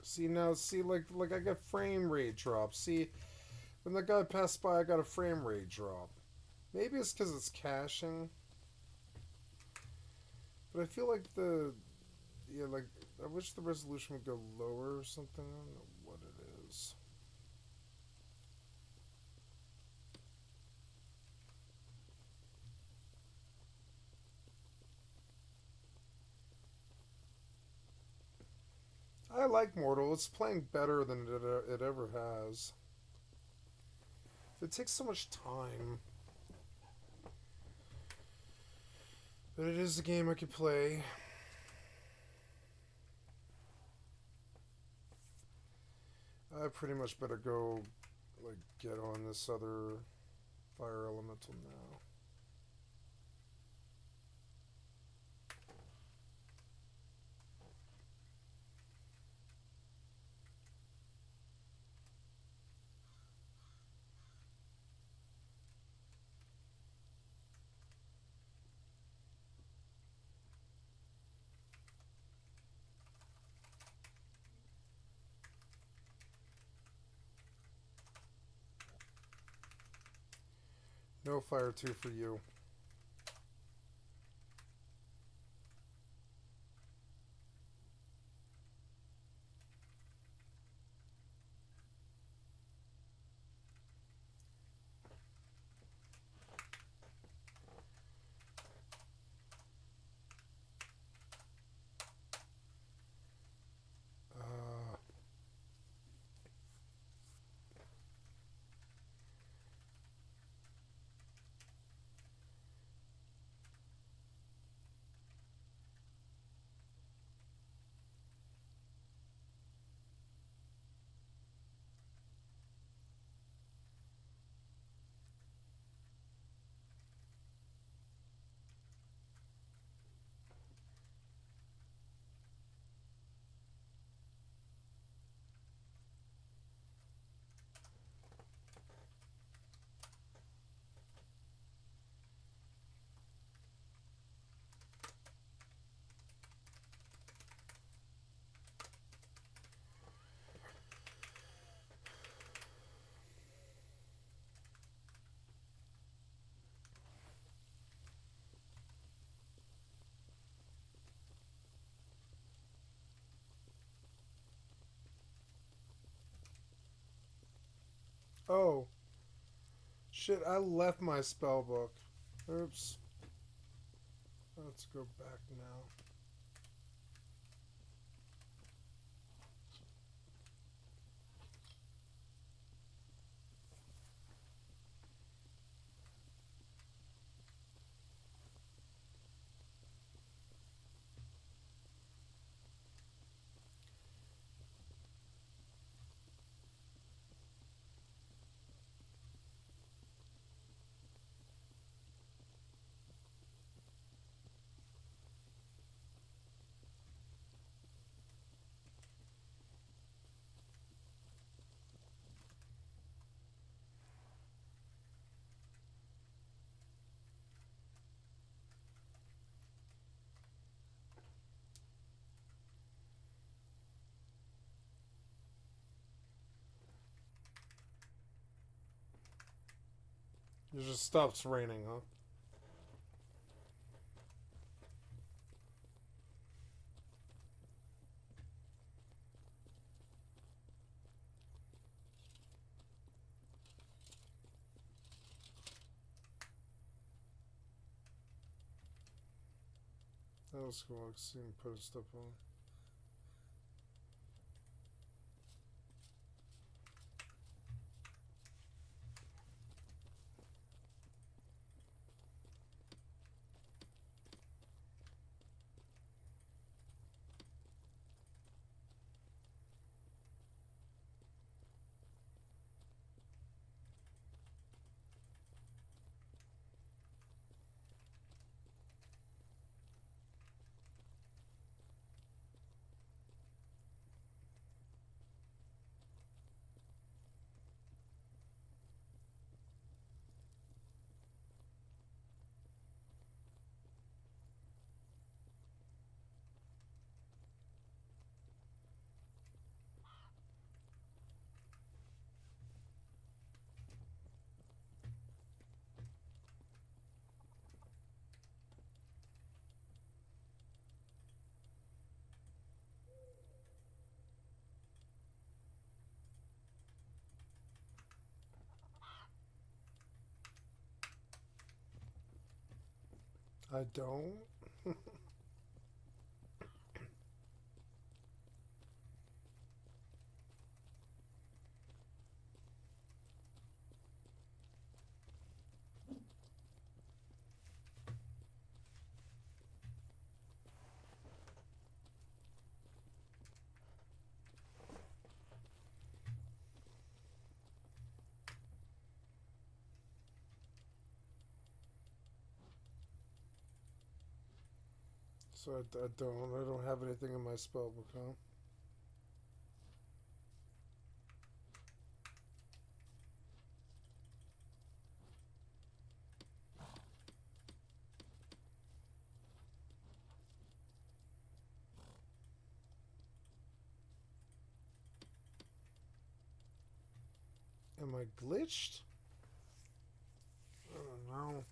See now, see like I got frame rate drop. See, when the guy passed by, I got a frame rate drop. Maybe it's because it's caching. But I feel like like, I wish the resolution would go lower or something. I don't know what it is. I like Mortal. It's playing better than it ever has. It takes so much time. But it is a game I could play. I pretty much better go, like, get on this other fire elemental now. No fire 2 for you. Oh. Shit, I left my spell book. Oops. Let's go back now. It just stops raining, huh? That was cool. I see him put stuff on. I don't. So I don't have anything in my spell book, huh? Am I glitched? I don't know.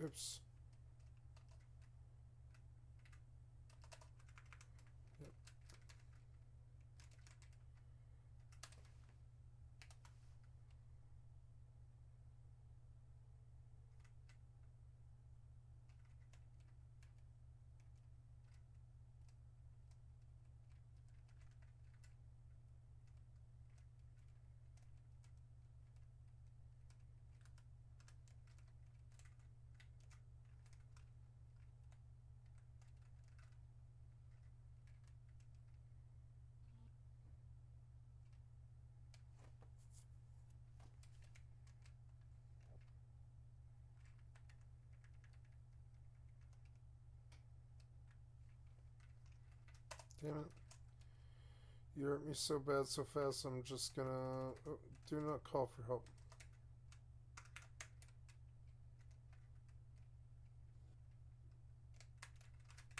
Oops. Yep. Damn it. You hurt me so bad so fast, I'm just gonna... Oh, do not call for help.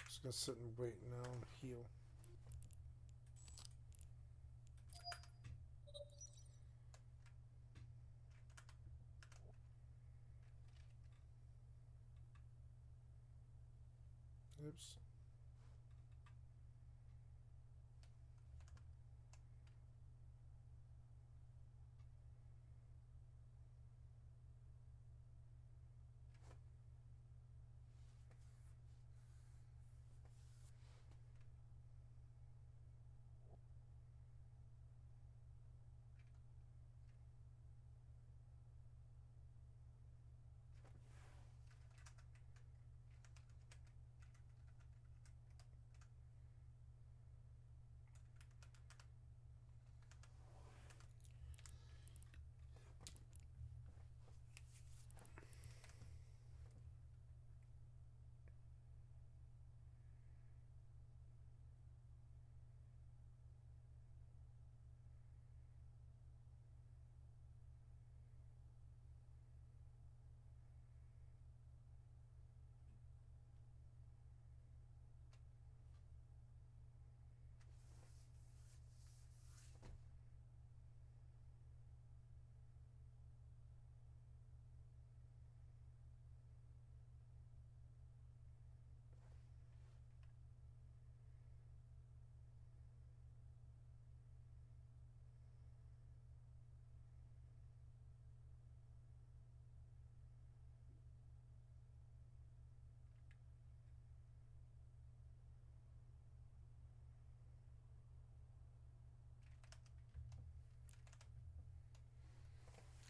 Just gonna sit and wait now and heal. Oops.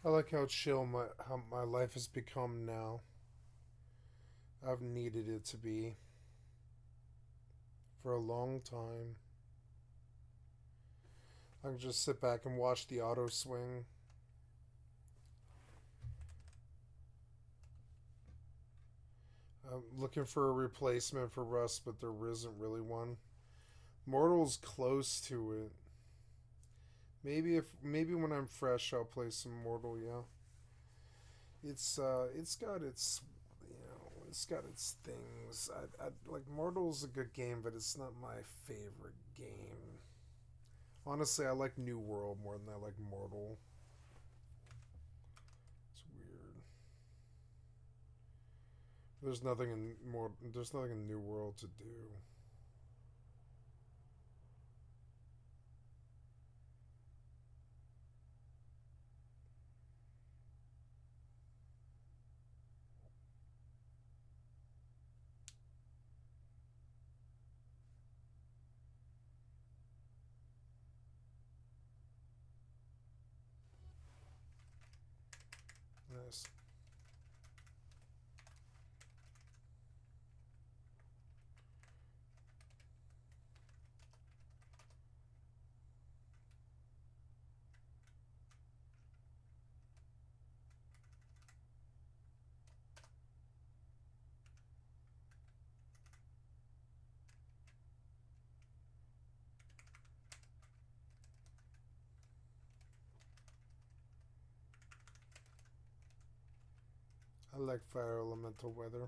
I like how chill how my life has become now. I've needed it to be for a long time. I can just sit back and watch the auto swing. I'm looking for a replacement for Rust, but there isn't really one. Mortal's close to it. Maybe when I'm fresh, I'll play some Mortal. Yeah, it's got its it's got its things. I like Mortal's a good game, but it's not my favorite game. Honestly, I like New World more than I like Mortal. It's weird. There's nothing in New World to do. Nice. I like fire elemental weather.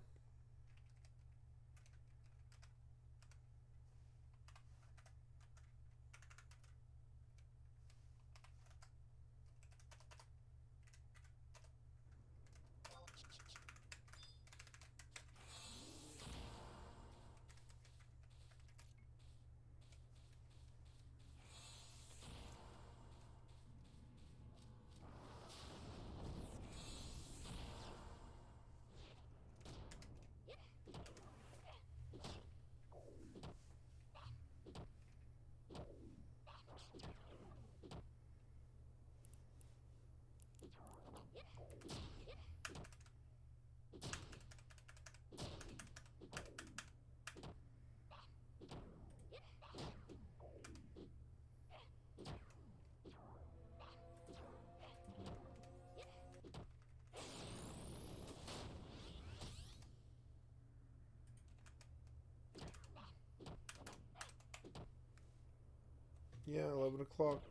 Yeah, 11 o'clock.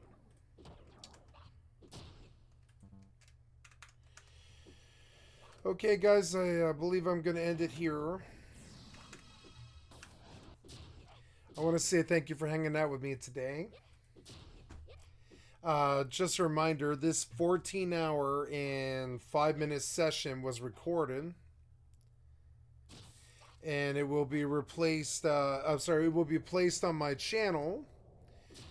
Okay, guys, I believe I'm going to end it here. I want to say thank you for hanging out with me today. Just a reminder, this 14-hour and 5-minute session was recorded. And it will be replaced, it will be placed on my channel.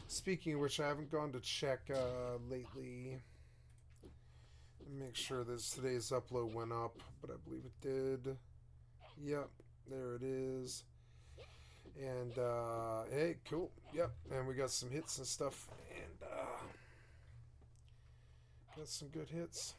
Speaking of which, I haven't gone to check lately. Make sure that today's upload went up, but I believe it did. Yep, there it is. And hey, cool. Yep, and we got some hits and stuff, and got some good hits.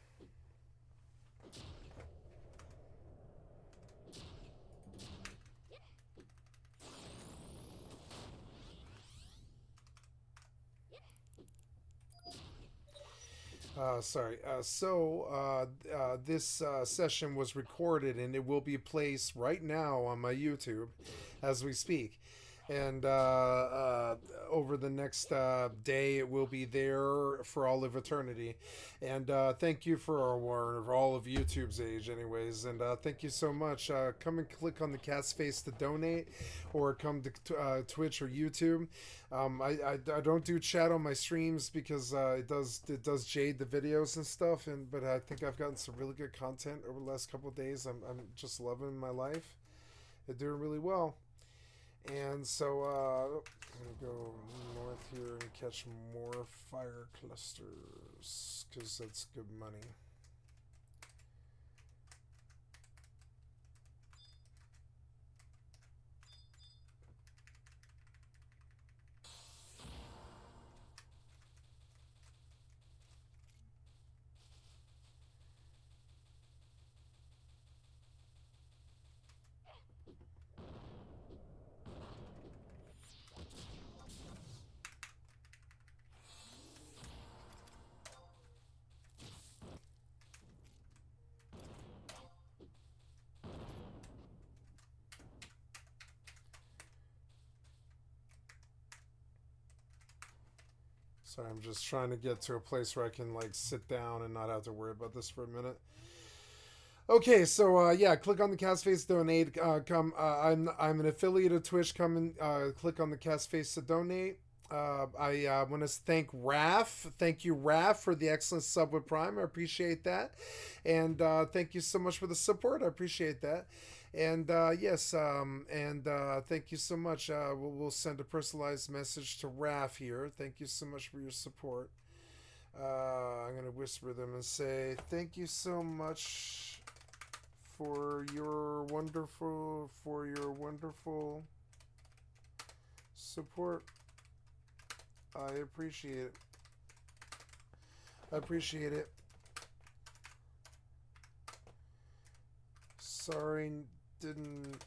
This session was recorded and it will be placed right now on my YouTube as we speak. And over the next day, it will be there for all of eternity. And thank you for all of YouTube's age, anyways. And thank you so much. Come and click on the cat's face to donate, or come to Twitch or YouTube. I don't do chat on my streams because it does jade the videos and stuff. But I think I've gotten some really good content over the last couple of days. I'm just loving my life. They're doing really well. And so I'm gonna go north here and catch more fire clusters, because that's good money. Sorry, I'm just trying to get to a place where I can like sit down and not have to worry about this for a minute. Okay, so yeah, click on the cat's face to donate. I'm an affiliate of Twitch. Come and click on the cat's face to donate. I want to thank Raph. Thank you, Raph, for the excellent sub with Prime. I appreciate that. And thank you so much for the support. I appreciate that. And yes, thank you so much. We'll send a personalized message to Raph here. Thank you so much for your support. I'm going to whisper them and say thank you so much for your wonderful support. I appreciate it. I appreciate it. Sorry, didn't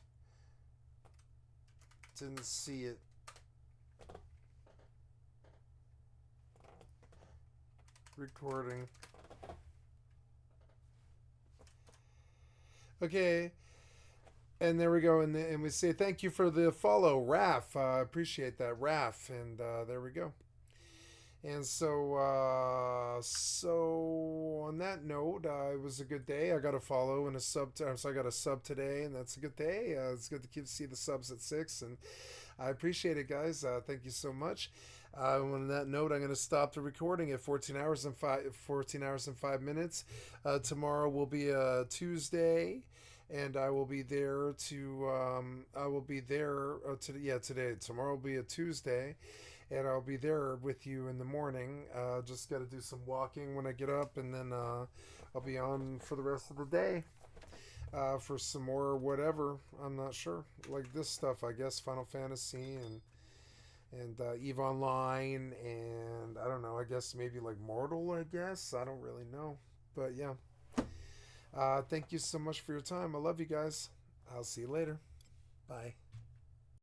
see it. Recording. Okay. And there we go. And we say thank you for the follow, Raph. Appreciate that, Raph. And there we go. And so on that note, it was a good day. I got a follow and a sub. So I got a sub today, and that's a good day. It's good to see the subs at 6, and I appreciate it, guys. Thank you so much. On that note, I'm going to stop the recording at 14 hours and 5 minutes. Tomorrow will be a Tuesday. And I will be there today. Tomorrow will be a Tuesday, and I'll be there with you in the morning. Just got to do some walking when I get up, and then I'll be on for the rest of the day for some more whatever. I'm not sure. Like this stuff, I guess, Final Fantasy and EVE Online, and I don't know. I guess maybe like Mortal, I guess. I don't really know. But yeah. Thank you so much for your time. I love you guys. I'll see you later. Bye.